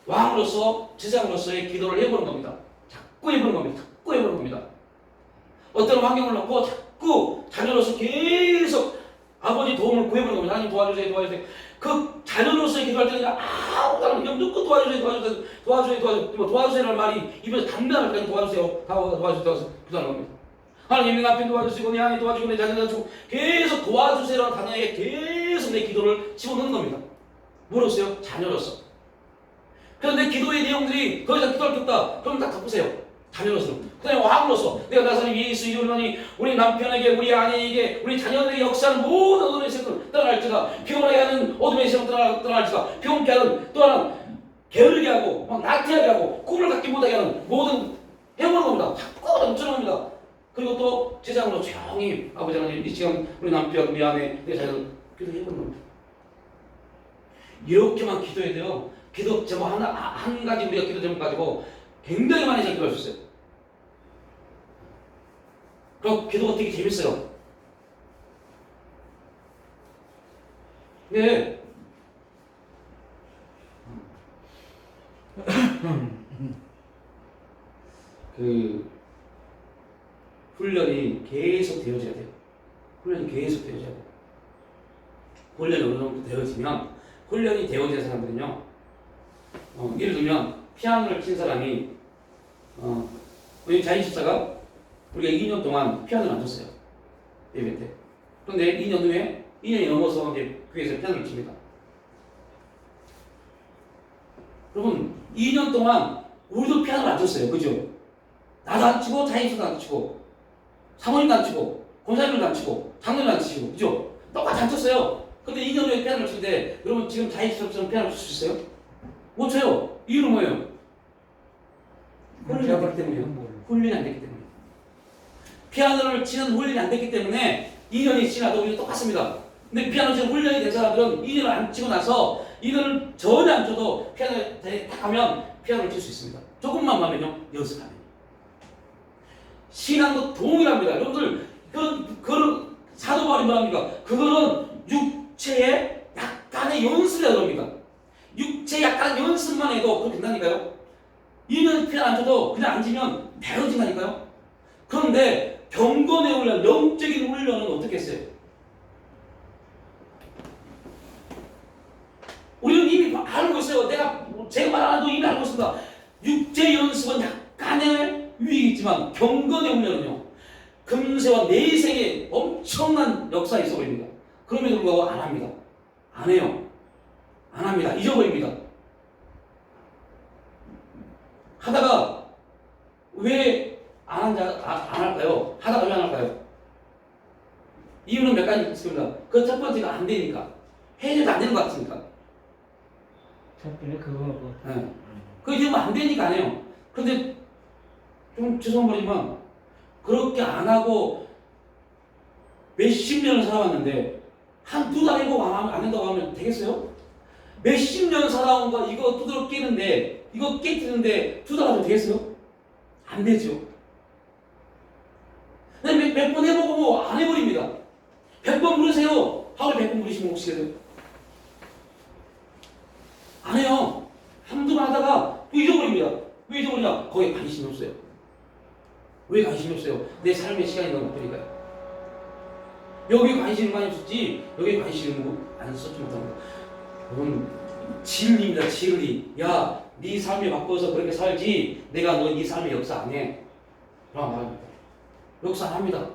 왕으로서, 제사장으로서의 기도를 해보는 겁니다. 자꾸 해보는 겁니다. 어떤 환경을 놓고 자꾸 자녀로서 계속 아버지 도움을 구해보는 겁니다. 하나님 도와주세요. 그 자녀로서의 기도할 때는 아무 사람 그냥 누구 도와주세요라는 말이 입에서 당당할 때까지 도와주세요 기도하는 겁니다. 하나님 내 남편 도와주시고 내 아내 도와주고 내 자녀 도와주고 계속 도와주세요라는 단어에 계속 내 기도를 집어넣는 겁니다. 뭐로서요? 자녀로서. 그런데 기도의 내용들이 더 이상 기도할 게 없다. 그럼 딱 덮으세요. 자녀로서는. 그 다음에 왕으로서 내가 나사님 예수 이름으로니 우리 남편에게 우리 아내에게 우리 자녀들에게 역사하는 모든 어둠의 세력을 떠나갈지다. 피곤하게 하는 어둠의 세력을 떠나갈지다. 피곤케 하는 또 하나는 게으르게 하고 막 나태하게 하고 꿈을 갖지 못하게 하는 모든 해보는 겁니다. 자꾸 넘치는 겁니다. 그리고 또 제사장으로 조용히 아버지 하나님 이 시간 우리 남편 우리 아내 내 자녀 기도해보는 겁니다. 이렇게만 기도해야 돼요. 기도 제목 한 가지 우리가 기도 제목 가지고 굉장히 많이 기도할 수 있어요. 그럼 기도가 되게 재밌어요. 네. 그 훈련이 계속 되어져야 돼요. 훈련이 어느 정도 되어지면 훈련이 되어진 사람들은요. 예를 들면 피아노를 친 사람이 우리 자인십사가 우리가 2년 동안 피아노를 안 쳤어요. 예배 때. 그런데 2년 후에 2년이 넘어서 이제 교회에서 피아노를 칩니다. 여러분 2년 동안 우리도 피아노를 안 쳤어요. 그죠? 나도 안 치고 자인십사도 안 치고 사모님도 안 치고 권사님도 안 치고 장로님도 안 치고 그죠? 똑같이 안 쳤어요. 근데 2년 후에 피아노를 치는데 여러분 지금 자인십사처럼 피아노를 칠 수 있어요? 못 쳐요. 이유는 뭐예요? 훈련이 안 됐기 때문이에요. 훈련이 안 됐기 때문에. 피아노를 치는 훈련이 안 됐기 때문에 2년이 지나도 우리도 똑같습니다. 근데 피아노 치는 훈련이 된 사람들은 2년을 안 치고 나서 2년을 전혀 안 쳐도 피아노에 딱 하면 피아노를 칠 수 있습니다. 조금만 하면요, 연습하면. 신앙도 동일합니다. 여러분들, 그런 사도바울이 뭐합니까? 그거는 육체의 약간의 연습이라 그럽니다. 육체 약간 연습만 해도 그렇게 된다니까요. 2년 피아노 안 쳐도 그냥 앉으면 배워진다니까요. 그런데 경건의 훈련, 영적인 훈련은 어떻게 했어요? 우리는 이미 알고 있어요. 제가 말 안 해도 이미 알고 있습니다. 육체 연습은 약간의 유익이 있지만 경건의 훈련은요, 금세와 내생에 엄청난 역사 있어 보입니다. 그럼에도 불구하고 안 합니다. 안 해요. 안 합니다. 잊어버립니다. 하다가 왜 안 할까요? 하다가 왜 안 할까요? 이유는 몇 가지 있습니다. 그 첫 번째가 안 되니까. 해도 안 되는 것 같으니까. 첫 번째 그거고. 네. 그게 지금 안 되니까 안 해요. 근데 좀 죄송한 말이지만 그렇게 안 하고 몇십 년을 살아왔는데 한두 달 해보고 안 된다고 하면 되겠어요? 몇십 년 살아온 거 이거 두드러 끼는데 이거 깨뜨리는데 두 달 하면 되겠어요? 안 되죠. 몇 번 해보고 뭐 안 해버립니다. 100번 물으세요. 하루에 100번 물으시면 혹시 돼요? 안 해요. 한두 번 하다가 또 잊어버립니다. 왜 잊어버리냐? 거기에 관심이 없어요. 왜 관심이 없어요? 내 삶의 시간이 너무 바쁘니까요. 여기에 관심이 많이 없었지 여기에 관심을 안 썼지 못합니다. 그건 진리입니다. 진리. 야, 네 삶이 바빠서 그렇게 살지 내가 너 네 삶의 역사 안 해. 라고 말합니다. 역사 안 합니다.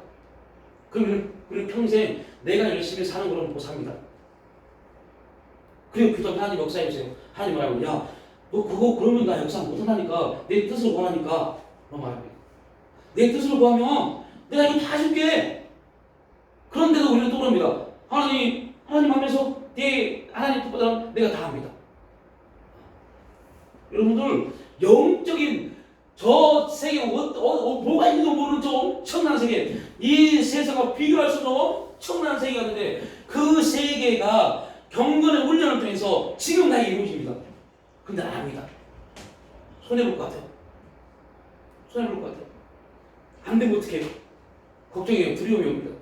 그럼 평생 내가 열심히 사는 걸로 먹고 삽니다. 그리고 기도 하나님 역사해주세요. 하나님 말하고, 야, 너 그거 그러면 나 역사 못한다니까. 내 뜻을 구하니까. 라고 말합니다. 내 뜻을 구하면 내가 이거 다 줄게. 그런데도 우리는 또 그럽니다. 하나님 하면서 하나님 뜻보다는 내가 다 합니다. 여러분들, 영적인 저 세계, 뭐가 있는지 모르는 저 엄청난 세계, 이 세상과 비교할 수 없는 엄청난 세계가 있는데 그 세계가 경건의 훈련을 통해서 지금 나에게 이루어집니다. 근데 안 합니다. 손해볼 것 같아요. 손해볼 것 같아요. 안 되면 어떡해요? 걱정이에요. 두려움이 옵니다.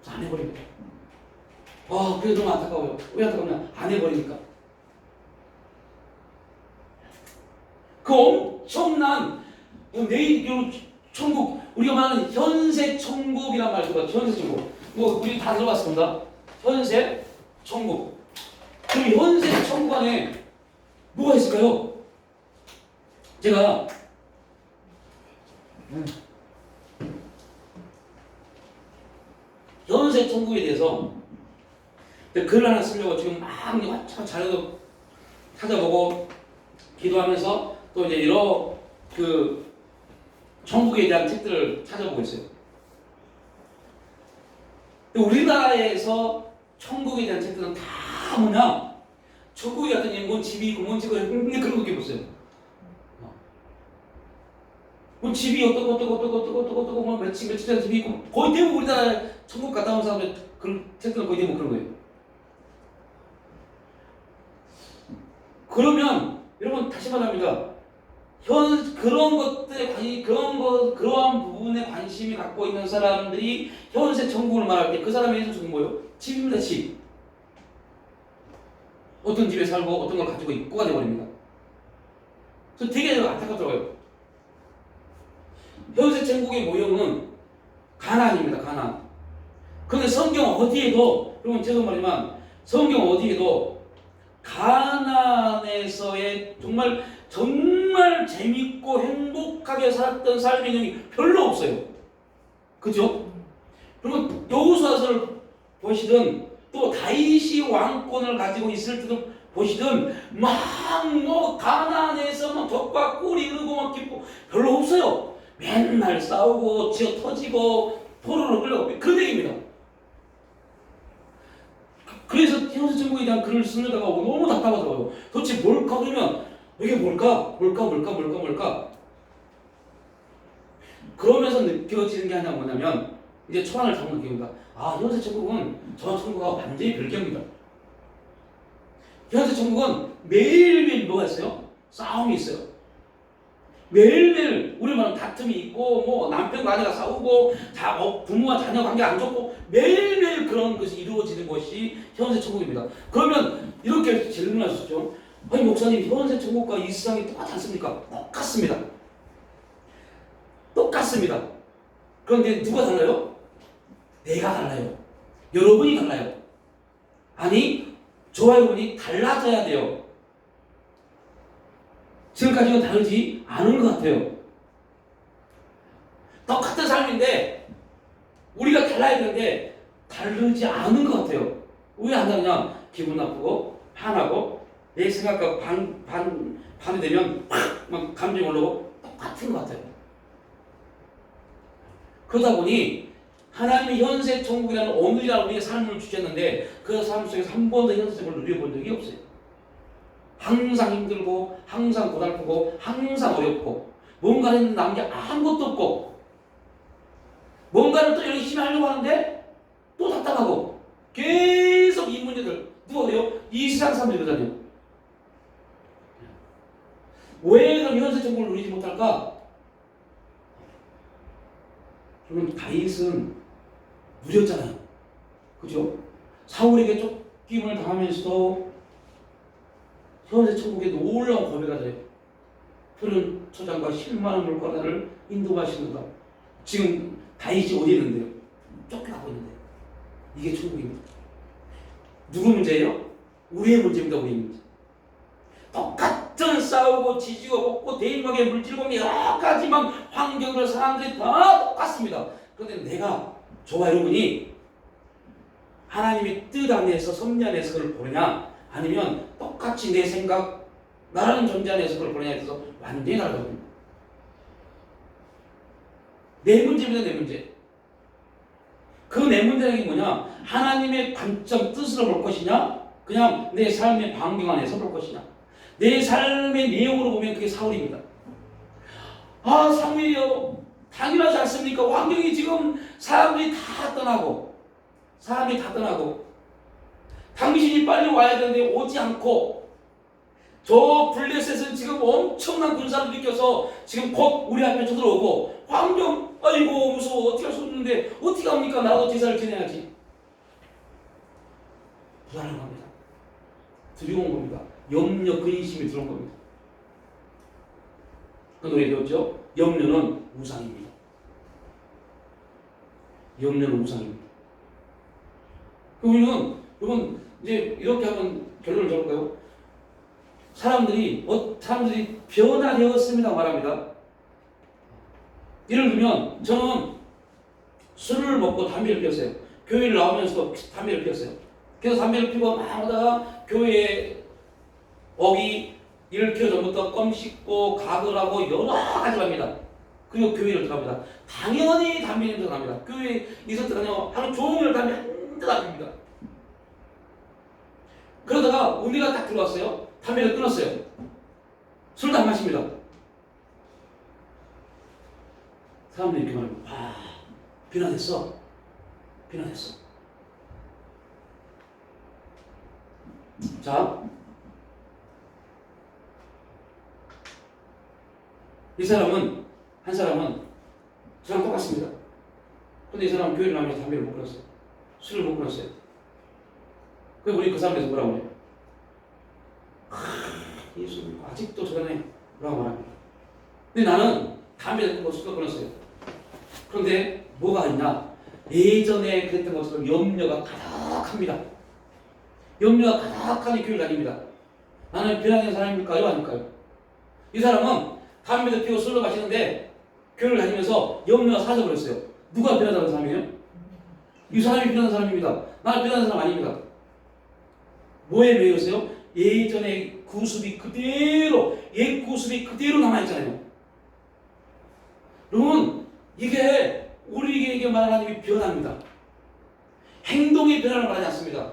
안 해버립니다. 그게 너무 안타까워요. 왜 안타깝냐? 안 해버리니까. 그 엄청난 내일 천국, 우리가 말하는 현세 천국이란 말 들어봤죠? 현세 천국. 뭐 우리 다 들어봤습니다. 현세 천국. 그럼 현세 천국 안에 뭐가 있을까요? 제가 현세 천국에 대해서 글을 하나 쓰려고 지금 막 자료도 찾아보고 기도하면서 또 이제 여러 그 천국에 대한 책들을 찾아보고 있어요. 우리나라에서 천국에 대한 책들은 다 뭐냐? 천국에 갔더니 뭔 집이 있고 뭔 집이 있고 그런 거 보세요. 뭐 집이 어떻고 뭐 며칠 전 집이 있고 거의 대부분 우리나라 천국 갔다 온 사람들 그런 책들은 거의 대부분 그런 거예요. 그러면 여러분 다시 말합니다. 그런 것들에 그러한 부분에 관심이 갖고 있는 사람들이 현세 천국을 말할 때 그 사람의 현세 천국은 뭐예요? 집입니다. 집. 어떤 집에 살고 어떤 걸 가지고 있고가 되어버립니다. 그래서 되게 안타깝더라고요. 현세 천국의 모형은 가나안입니다. 가나안. 그런데 성경 어디에도, 여러분 죄송 말이지만 성경 어디에도 가나안에서의 정말 재밌고 행복하게 살았던 삶의 인연이 별로 없어요. 그죠? 그리고 여호수아서를 보시든 또 다윗이 왕권을 가지고 있을 때도 보시든 막 뭐 가나안에서 막 벽과 꿀이 흐르고 막 기쁘고 별로 없어요. 맨날 싸우고 지어 터지고 포로로 끌려가고 그런 얘기입니다. 그래서 현세 천국에 대한 글을 쓰려다가 너무 답답하더라고요. 도대체 뭘까? 그러면 이게 뭘까? 그러면서 느껴지는 게 하나 뭐냐면 이제 초안을 잡는 기분이다. 아, 현세 천국은 저 천국과 완전히 별개입니다. 현세 천국은 매일매일 뭐가 있어요? 싸움이 있어요. 매일매일 우리 말은 다툼이 있고 뭐 남편과 아내가 싸우고 부모와 자녀 관계 안 좋고 매일매일 그런 것이 이루어지는 것이 현세 천국입니다. 그러면 이렇게 질문하셨죠. 아니 목사님, 현세 천국과 이 세상이 똑같지 않습니까? 똑같습니다. 똑같습니다. 그런데 누가 달라요? 내가 달라요. 여러분이 달라요. 아니, 저와 여러분이 달라져야 돼요. 지금까지는 다르지 않은 것 같아요. 똑같은 삶인데 우리가 달라야 되는데 다르지 않은 것 같아요. 왜 안 다르냐? 기분 나쁘고 화나고 내 생각과 반이 되면 막 감정이 올라오고 똑같은 것 같아요. 그러다 보니 하나님이 현세 천국이라는 오늘이라는 우리의 삶을 주셨는데 그 삶 속에서 한 번도 현세 천국을 누려본 적이 없어요. 항상 힘들고 항상 고달프고 항상 어렵고 뭔가를 남은 게 아무것도 없고 뭔가를 또 열심히 하려고 하는데 또 답답하고 계속 이 문제들 누가 그래요? 이 세상 사람들이 그러잖아요. 왜 그럼 현세 천국을 누리지 못할까? 그러면 다윗은 누렸잖아요. 그죠? 사울에게 쫓김을 당하면서도 현세 천국의 놀라운 고백가 돼요. 푸른 초장과 실만한 물가를 인도하시는가. 지금 다윗이 어디 있는데요? 쫓겨가고 있는데요. 이게 천국입니다. 누구 문제예요? 우리의 문제입니다. 우리의 문제. 똑같은 싸우고 지지고 볶고 대인관계 물질관계 여러 가지만 환경들 사람들이 다 똑같습니다. 그런데 내가 저와 여러분이 하나님의 뜻 안에서 섭리 안에서 그걸 보느냐 아니면 똑같이 내 생각 나라는 존재 안에서 그걸 보느냐에 대해서 완전히 다르거든요. 내 문제입니다. 내 문제. 그 내 문제라는 게 뭐냐? 하나님의 관점 뜻으로 볼 것이냐 그냥 내 삶의 반경 안에서 볼 것이냐. 내 삶의 내용으로 보면 그게 사울입니다. 아, 사울이요. 당연하지 않습니까? 환경이 지금 사람들이 다 떠나고 당신이 빨리 와야 되는데 오지 않고 저 블레셋은 지금 엄청난 군사를 일으켜서 지금 곧 우리 앞에 쳐들어오고 환경 아이고 무서워 어떻게 할 수 없는데 어떻게 합니까? 나도 제사를 지내야지. 불안한 겁니다. 두려운 겁니다. 염려 근심이 들어온 겁니다. 그 노래 배웠죠? 염려는 우상입니다. 염려는 우상입니다. 우리는 여러분 이제 이렇게 하면 결론을 잡을까요? 사람들이 변화되었습니다 말합니다. 예를 들면 저는 술을 먹고 담배를 피웠어요. 교회를 나오면서 담배를 피웠어요. 그래서 담배를 피우고 막 하다가 교회에 어기 일주일 전부터 껌 씹고 가글 하고 여러 가지를 합니다. 그리고 교회를 들어갑니다. 당연히 담배 냄새가 납니다. 교회에 있었더니요 하루 종일 담배 한 대도 안 핍니다. 그러다가 우리가 딱 들어왔어요. 담배를 끊었어요. 술도 안 마십니다. 사람들이 이렇게 말해요. 와, 변화됐어. 변화됐어. 자, 한 사람은 저랑 똑같습니다. 근데 이 사람은 교회를 나오면서 담배를 못 끊었어요. 술을 못 끊었어요. 그래서 우리 그 사람에서 뭐라고 해요? 예수 믿고 아직도 저러네 라고 말합니다. 근데 나는 담배를 끊고 술도 끊었어요. 그런데 뭐가 있냐? 예전에 그랬던 것처럼 염려가 가득합니다. 염려가 가득한 교회를 다닙니다. 나는 변화된 사람일까요? 아닐까요? 이 사람은 담배도 피우고 술도 마시는데 교회를 다니면서 염려가 사라져버렸어요. 누가 변화된 사람이에요? 이 사람이 변화된 사람입니다. 나는 변화된 사람 아닙니다. 뭐에 매였어요? 예전의 구습이 그대로 옛 구습이 그대로 남아있잖아요. 여러분 이게 우리에게 말하는 하나님이 변화입니다. 행동의 변화를 말하지 않습니다.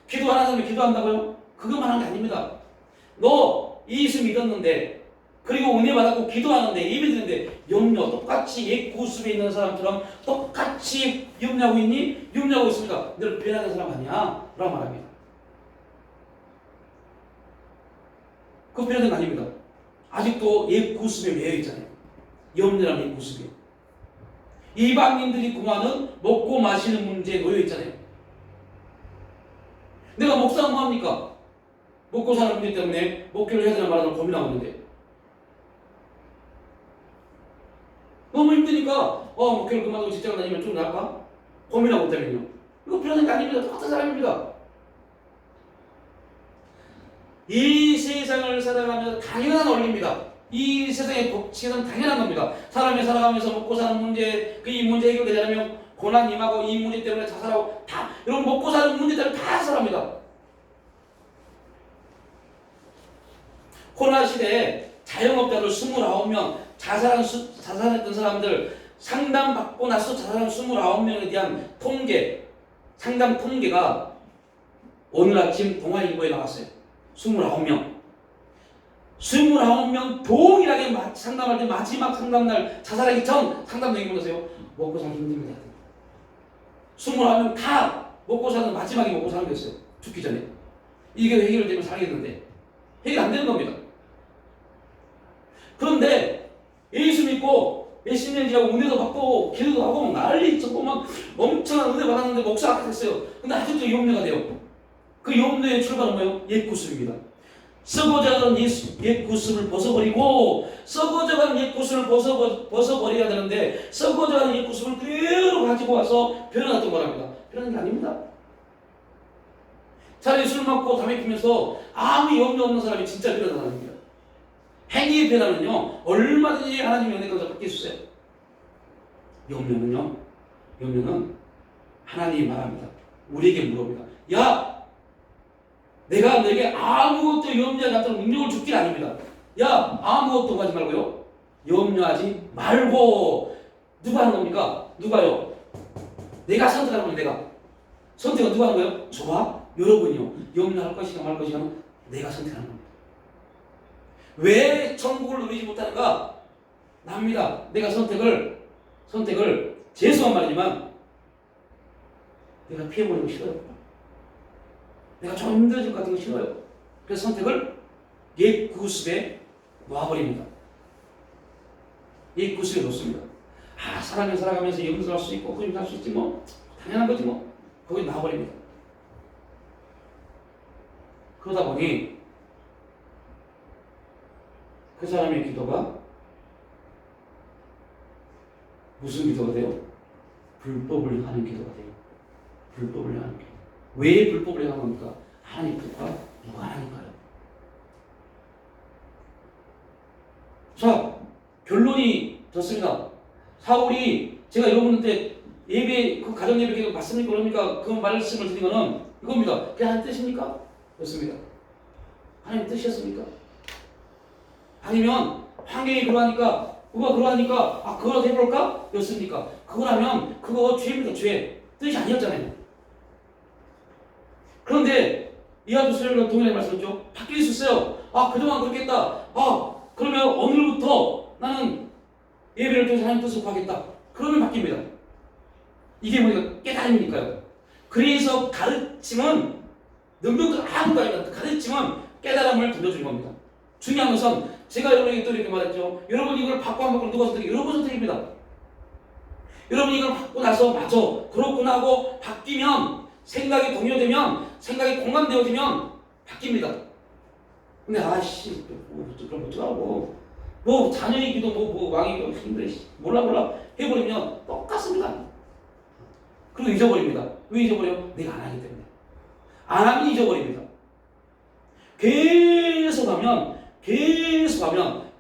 기도하는 사람이 기도한다고요? 그거 말하는 게 아닙니다. 너 예수 믿었는데 그 그리고 은혜 받았고 기도하는데 예배드리는데 염려 똑같이 옛 구습에 있는 사람처럼 똑같이 염려하고 있니? 염려하고 있습니다. 너를 변하는 사람 아니야? 라고 말합니다. 그 변하는 거 아닙니다. 아직도 옛 구습에 매여 있잖아요. 염려라는 옛 구습에. 이방인들이 구하는 먹고 마시는 문제에 놓여 있잖아요. 내가 목사는 뭐합니까? 먹고 사는 문제 때문에 목회를 해야 되나 말하나 고민하고 있는데 너무 힘드니까 목회를 그만두고 직장을 다니면 좀 나을까? 고민하고 있다면요. 이거 변하는 게 아닙니다. 똑같은 사람입니다. 이 세상을 살아가면서 당연한 원리입니다. 이 세상의 법칙은 당연한 겁니다. 사람이 살아가면서 먹고 사는 문제, 이 문제 해결되지 않으면 고난 임하고 이 문제 때문에 자살하고 다 이런 먹고 사는 문제 때문에 다 자살합니다. 코로나 시대에 자영업자를 29명 자살했던 사람들 상담받고 나서 자살한 29명에 대한 상담 통계가 오늘 아침 동아일보에 나왔어요. 29명. 29명 동일하게 상담할 때 마지막 상담날 자살하기 전 상담 내기 보세요. 먹고 살기 힘듭니다. 29명 다 먹고 사는 마지막에 먹고 사는 거였어요. 죽기 전에. 이게 해결되면 살겠는데 해결 안 되는 겁니다. 그런데 예수 믿고 몇십 년 지나고 은혜도 받고 기도도 하고 난리 쳤고 막 엄청난 은혜 받았는데 목사가 됐어요. 근데 아직도 염려가 돼요. 그 염려의 출발은 뭐예요? 옛 구습입니다. 썩어져간 옛 구습을 벗어버리고 썩어져간 옛 구습을 벗어버려야 되는데 썩어져간 옛 구습을 그대로 가지고 와서 변화했던 거랍니다. 변하는 게 아닙니다. 차라리 술 먹고 담배 피면서 아무 염려 없는 사람이 진짜 변하는 겁니다. 행위의 변화는요 얼마든지 하나님의 은혜 가운데 바뀔 수 있어요. 염려는 하나님이 말합니다. 우리에게 물어봅니다. 야, 내가 너에게 아무것도 염려하지 않도록 능력을 줄게 아닙니다. 야, 아무것도 하지 말고요. 염려하지 말고. 누가 하는 겁니까? 누가요? 내가 선택하는 거예요. 내가. 선택은 누가 하는 거예요? 저와 여러분이요. 염려할 것이냐 말 것이냐 내가 선택하는 겁니다. 왜 천국을 누리지 못하는가? 납니다. 내가 선택을 죄송한 말이지만 내가 피해보는 거 싫어요. 내가 좀 힘들어질 것 같은 거 싫어요. 그래서 선택을 옛 구습에 놓아버립니다. 옛 구습에 놓습니다. 사람이 살아가면서 염려할 수 있고 거짓말 할 수 있지 뭐 당연한 거지 뭐 거기 놔버립니다. 그러다 보니 그 사람의 기도가 무슨 기도가 돼요? 불법을 하는 기도가 돼요. 불법을 하는 기도. 왜 불법을 하는 겁니까? 하나님 뜻과 무관하니까요. 자, 결론이 좋습니다. 사울이 제가 여러분한테 예배, 그 가정 예배 계획 맞습니까? 그럽니까? 그 말씀을 드린 거는 이겁니다. 그게 하나님 뜻입니까? 그렇습니다. 하나님 뜻이었습니까? 아니면 환경이 그러하니까 그거라도 해볼까? 였습니까? 그거라면 그거 죄입니다. 죄. 뜻이 아니었잖아요. 그런데 이하두스레가 동일하게 말씀했죠. 바뀔 수 있어요. 그동안 그렇게 했다. 그러면 오늘부터 나는 예배를 통해서 하나님 뜻을 구하겠다. 그러면 바뀝니다. 이게 뭐니까 깨달음이니까요. 그래서 가르침은 능력도 아무것도 아닙니다. 가르침은 깨달음을 던져주는 겁니다. 중요한 것은 제가 여러분에게 또 이렇게 말했죠. 여러분 이걸 받고 안 받고 누가 선택해요? 여러분 선택입니다. 여러분 이걸 받고 나서 맞아 그렇구나 하고 바뀌면 생각이 동요되면 생각이 공감되어지면 바뀝니다. 근데 그럼 어떡하고 뭐 자녀의 기도 뭐 왕의 기도 힘들어 몰라 해버리면 똑같습니다. 그리고 잊어버립니다. 왜 잊어버려? 내가 안 하기 때문에. 안 하면 잊어버립니다. 계속 하면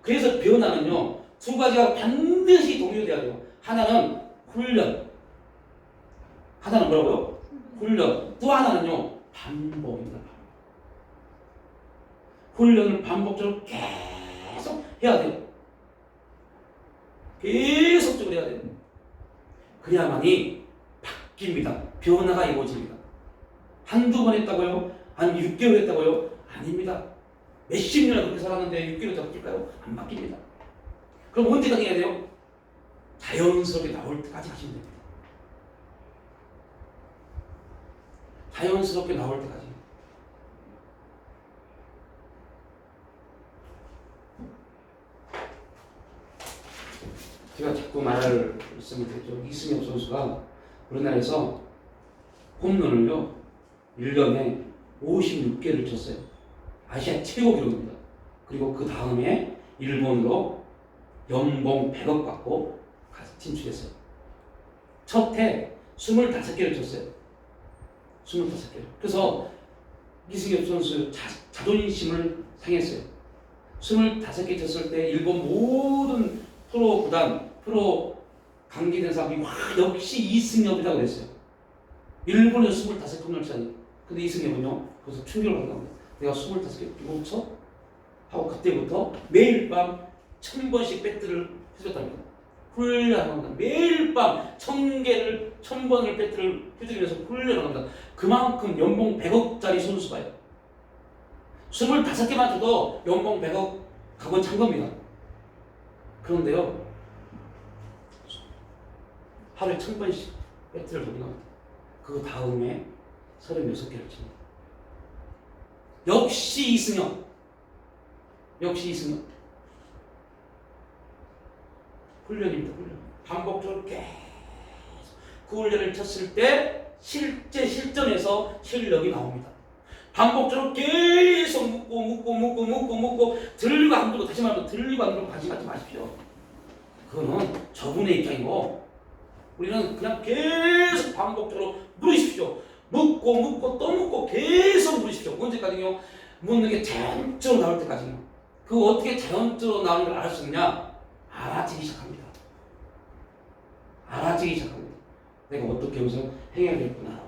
그래서 변화는요 두 가지가 반드시 동요돼야 돼요. 하나는 훈련. 하나는 뭐라고요? 훈련. 또 하나는요 반복입니다. 훈련을 반복적으로 계속 해야 돼요. 계속적으로 해야 돼요. 그래야만이 바뀝니다. 변화가 이루어집니다. 한두 번 했다고요? 한 6개월 했다고요? 아닙니다. 몇십 년을 그렇게 살았는데 6개월 바뀔까요? 안 바뀝니다. 그럼 언제까지 해야 돼요? 자연스럽게 나올 때까지 하시면 됩니다. 자연스럽게 나올 때까지. 제가 자꾸 말씀을 드렸죠. 이승엽 선수가 우리나라에서 홈런을요 1년에 56개를 쳤어요. 아시아 최고 기록입니다. 그리고 그 다음에 일본으로 연봉 100억 받고 진출했어요. 첫 해 25개를 쳤어요. 25개를. 그래서 이승엽 선수 자존심을 상했어요. 25개 쳤을 때 일본 모든 프로 구단, 프로 관계된 사람이 와 역시 이승엽이라고 그랬어요. 일본에서 25개 쳤잖아요. 근데 이승엽은요 거기서 충격을 받는 겁니다. 내가 25개 이거 쳐? 하고 그때부터 매일 밤 1000번씩 배트를 해줬답니다. 훈련합니다. 매일 밤 1000개를 1000번을 배트를 해주면서 훈련합니다. 그만큼 연봉 100억짜리 선수가요. 25개만 줘도 연봉 100억 값은 찬 겁니다. 그런데요 하루에 1000번씩 배트를 돌리는 겁니다. 그 다음에 36개를 칩니다. 역시 이승엽. 훈련입니다. 훈련. 반복적으로 계속 그 훈련을 쳤을 때 실제 실전에서 실력이 나옵니다. 반복적으로 계속 묻고 들리고 안 들고 다시 말하면 들리고 안 들고 관심하지 마십시오. 그거는 저분의 입장이고 우리는 그냥 계속 반복적으로 물으십시오. 묻고 또 묻고 계속 물으십시오. 언제까지요? 묻는 게 자연적으로 나올 때까지요. 그거 어떻게 자연적으로 나오는 걸 알 수 있냐? 알아지기 시작합니다. 내가 어떻게 해서 행해야 되겠구나.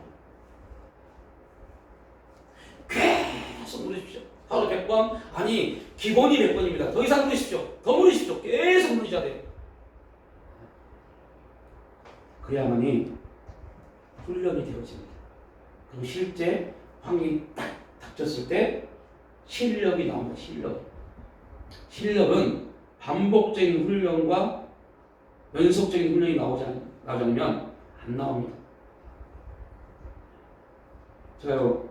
계속 물으십시오. 하루 100번, 아니 기본이 100번입니다. 더 이상 물으십시오. 더 물으십시오. 계속 물으셔야 돼요. 그래야만이 훈련이 되어집니다. 그리고 실제 환경이 딱 닥쳤을 때 실력이 나옵니다. 실력은 반복적인 훈련과 연속적인 훈련이 나오지 않으면 안 나옵니다. 제가요,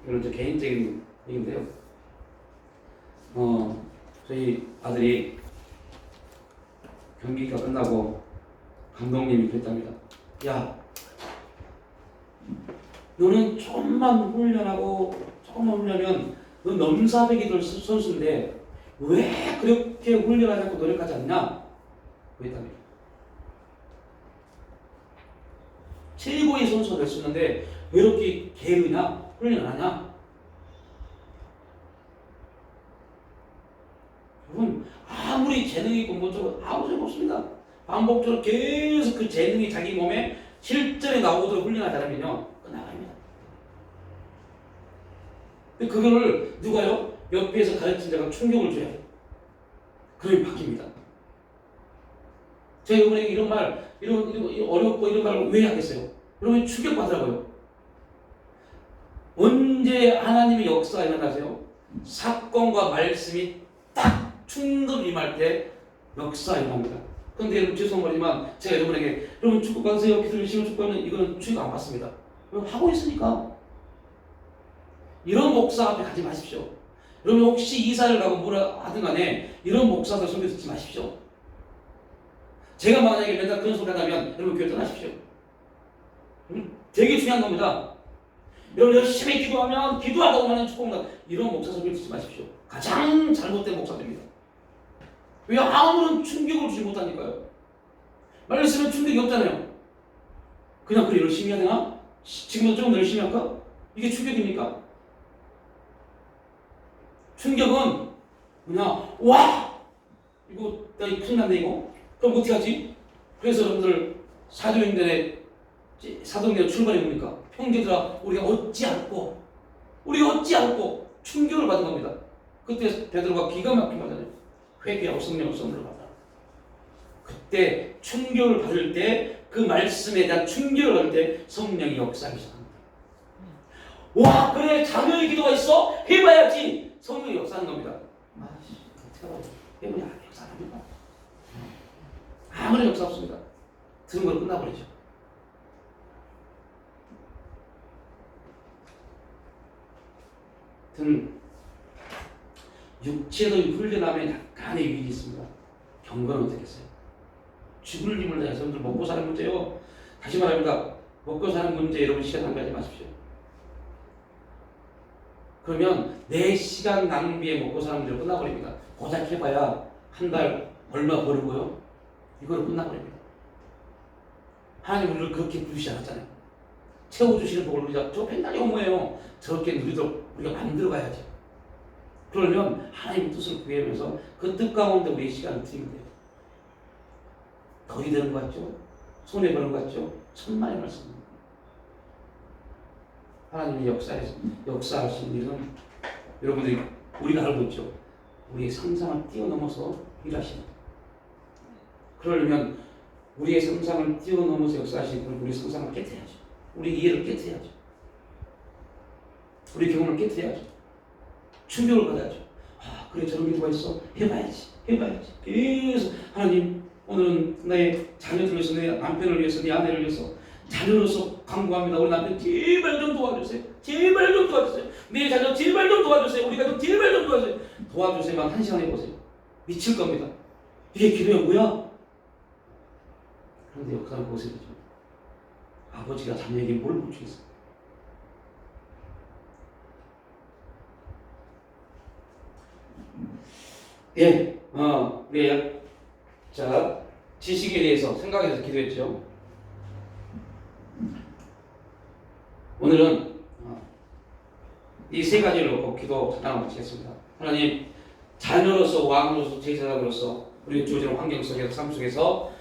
이건 제 개인적인 얘기인데요. 저희 아들이 경기가 끝나고 감독님이 그랬답니다. 야, 너는 조금만 훈련하면 너 넘사벽이 될 선수인데 왜 그렇게 훈련하자고 노력하지 않냐? 그랬답니다. 최고의 선수가 될 수 있는데 왜 이렇게 게으르냐? 훈련 안 하냐? 여러분 아무리 재능이 있고 뭐죠 아무 소용 없습니다. 반복적으로 계속 그 재능이 자기 몸에 실전에 나오도록 훈련하지 않으면요 끝나갑니다. 근데 그거를 누가요? 옆에서 가르친 자가 충격을 줘야 돼요. 그러면 바뀝니다. 제가 이번에 이런 말, 이런 어렵고 이런 말을 왜 하겠어요? 여러분 충격받으라고요. 언제 하나님의 역사가 일어나세요? 사건과 말씀이 딱 충돌 임할 때 역사가 일어납니다. 그런데 여러분 죄송한 말이지만 제가 여러분에게 여러분 축구 가세요. 기도를 열심히 축구하면 이거는 축구 안 받습니다. 여러분 하고 있으니까. 이런 목사 앞에 가지 마십시오. 여러분 혹시 이사를 가고 뭐라 하든 간에 이런 목사들 소개 듣지 마십시오. 제가 만약에 맨날 그런 소리 한다면 여러분 교회 떠나십시오. 되게 중요한 겁니다. 여러분 열심히 기도하면 기도하다 보면 축복한다. 이런 목사 소리 듣지 마십시오. 가장 잘못된 목사들입니다. 왜 아무런 충격을 주지 못하니까요. 말씀에 충격이 없잖아요. 그냥 그래 열심히 해야 되나? 지금부터 조금 열심히 할까? 이게 충격입니까? 충격은 그냥 와! 이거 나 이거 큰일 났네 이거. 그럼 어떻게 하지? 그래서 여러분들 사도행전의 출발이 뭡니까? 형제들아 우리가 어찌 않고 충격을 받은 겁니다. 그때 베드로가 기가 막히게 하잖아요. 회개하고 성령을 선물로 받아. 그때 충격을 받을 때 그 말씀에 대한 충격을 받을 때 성령이 역사하기 시작합니다. 와 그래 자녀의 기도가 있어? 해봐야지. 성령이 역사하는 겁니다. 아씨 어떻게 알아요? 해보냐 역사 안 합니다. 아무런 역사 없습니다. 들은 걸 끝나버리죠. 육체도 훈련하면 약간의 유익이 있습니다. 경건은 어떻게 했어요? 죽을 힘을 다해서 여러분들 먹고 사는 문제요. 다시 말합니다. 먹고 사는 문제 여러분 시간 낭비하지 마십시오. 그러면 내 시간 낭비에 먹고 사는 문제로 끝나버립니다. 고작 해봐야 한 달 얼마 버는 이거로 끝나버립니다. 하나님 우리를 그렇게 부르시지 않았잖아요. 채워주시는 복을 우리가 저 맨날 영무해요. 저렇게 누리도록 우리가 만들어가야죠. 그러면 하나님의 뜻을 구하면서 그 뜻 가운데 우리의 시간을 드리면 돼요. 덕이 되는 것 같죠? 손해보는 것 같죠? 천만의 말씀입니다. 하나님의 역사하신 일은 여러분들이 우리가 알고 있죠. 우리의 상상을 뛰어넘어서 일하시는 거예요. 그러려면 우리의 상상을 뛰어넘어서 역사하시는 분 우리 상상을 깨트려야죠. 우리 이해를 깨트려야죠. 우리 경험을 깨트려야죠. 충격을 받아야죠. 아 그래 저런 기도가 있어? 해봐야지. 계속 하나님 오늘은 내 자녀들을 위해서 내 남편을 위해서 내 아내를 위해서 자녀로서 간구합니다. 우리 남편 제발 좀 도와주세요. 내 자녀 제발 좀 도와주세요. 우리 가족 제발 좀 도와주세요. 도와주세요만 1시간 해보세요. 미칠 겁니다. 이게 기도의 뭐야? 그런데 역사는 보세요죠. 아버지가 자녀에게 뭘 보충했어요? 예, 우리 자 지식에 대해서 생각에 대해서 기도했죠. 오늘은 이 세 가지를 놓고 기도 하나 마치겠습니다. 하나님, 자녀로서 왕으로서 제사장으로서 우리 주어지는 환경 속에서 삶 속에서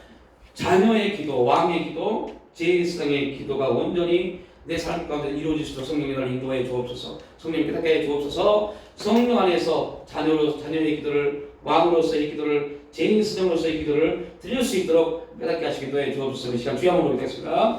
자녀의 기도, 왕의 기도, 제사장의 기도가 온전히 내 삶 가운데 이루어질 수 있도록 성령이 나를 인도해 주옵소서. 성령이 깨닫게 해 주옵소서. 성령 안에서 자녀의 기도를, 왕으로서의 기도를, 제사장으로서의 기도를 드릴 수 있도록 깨닫게 하시기도 해 주옵소서. 이 시간 주여 한번 보겠습니다.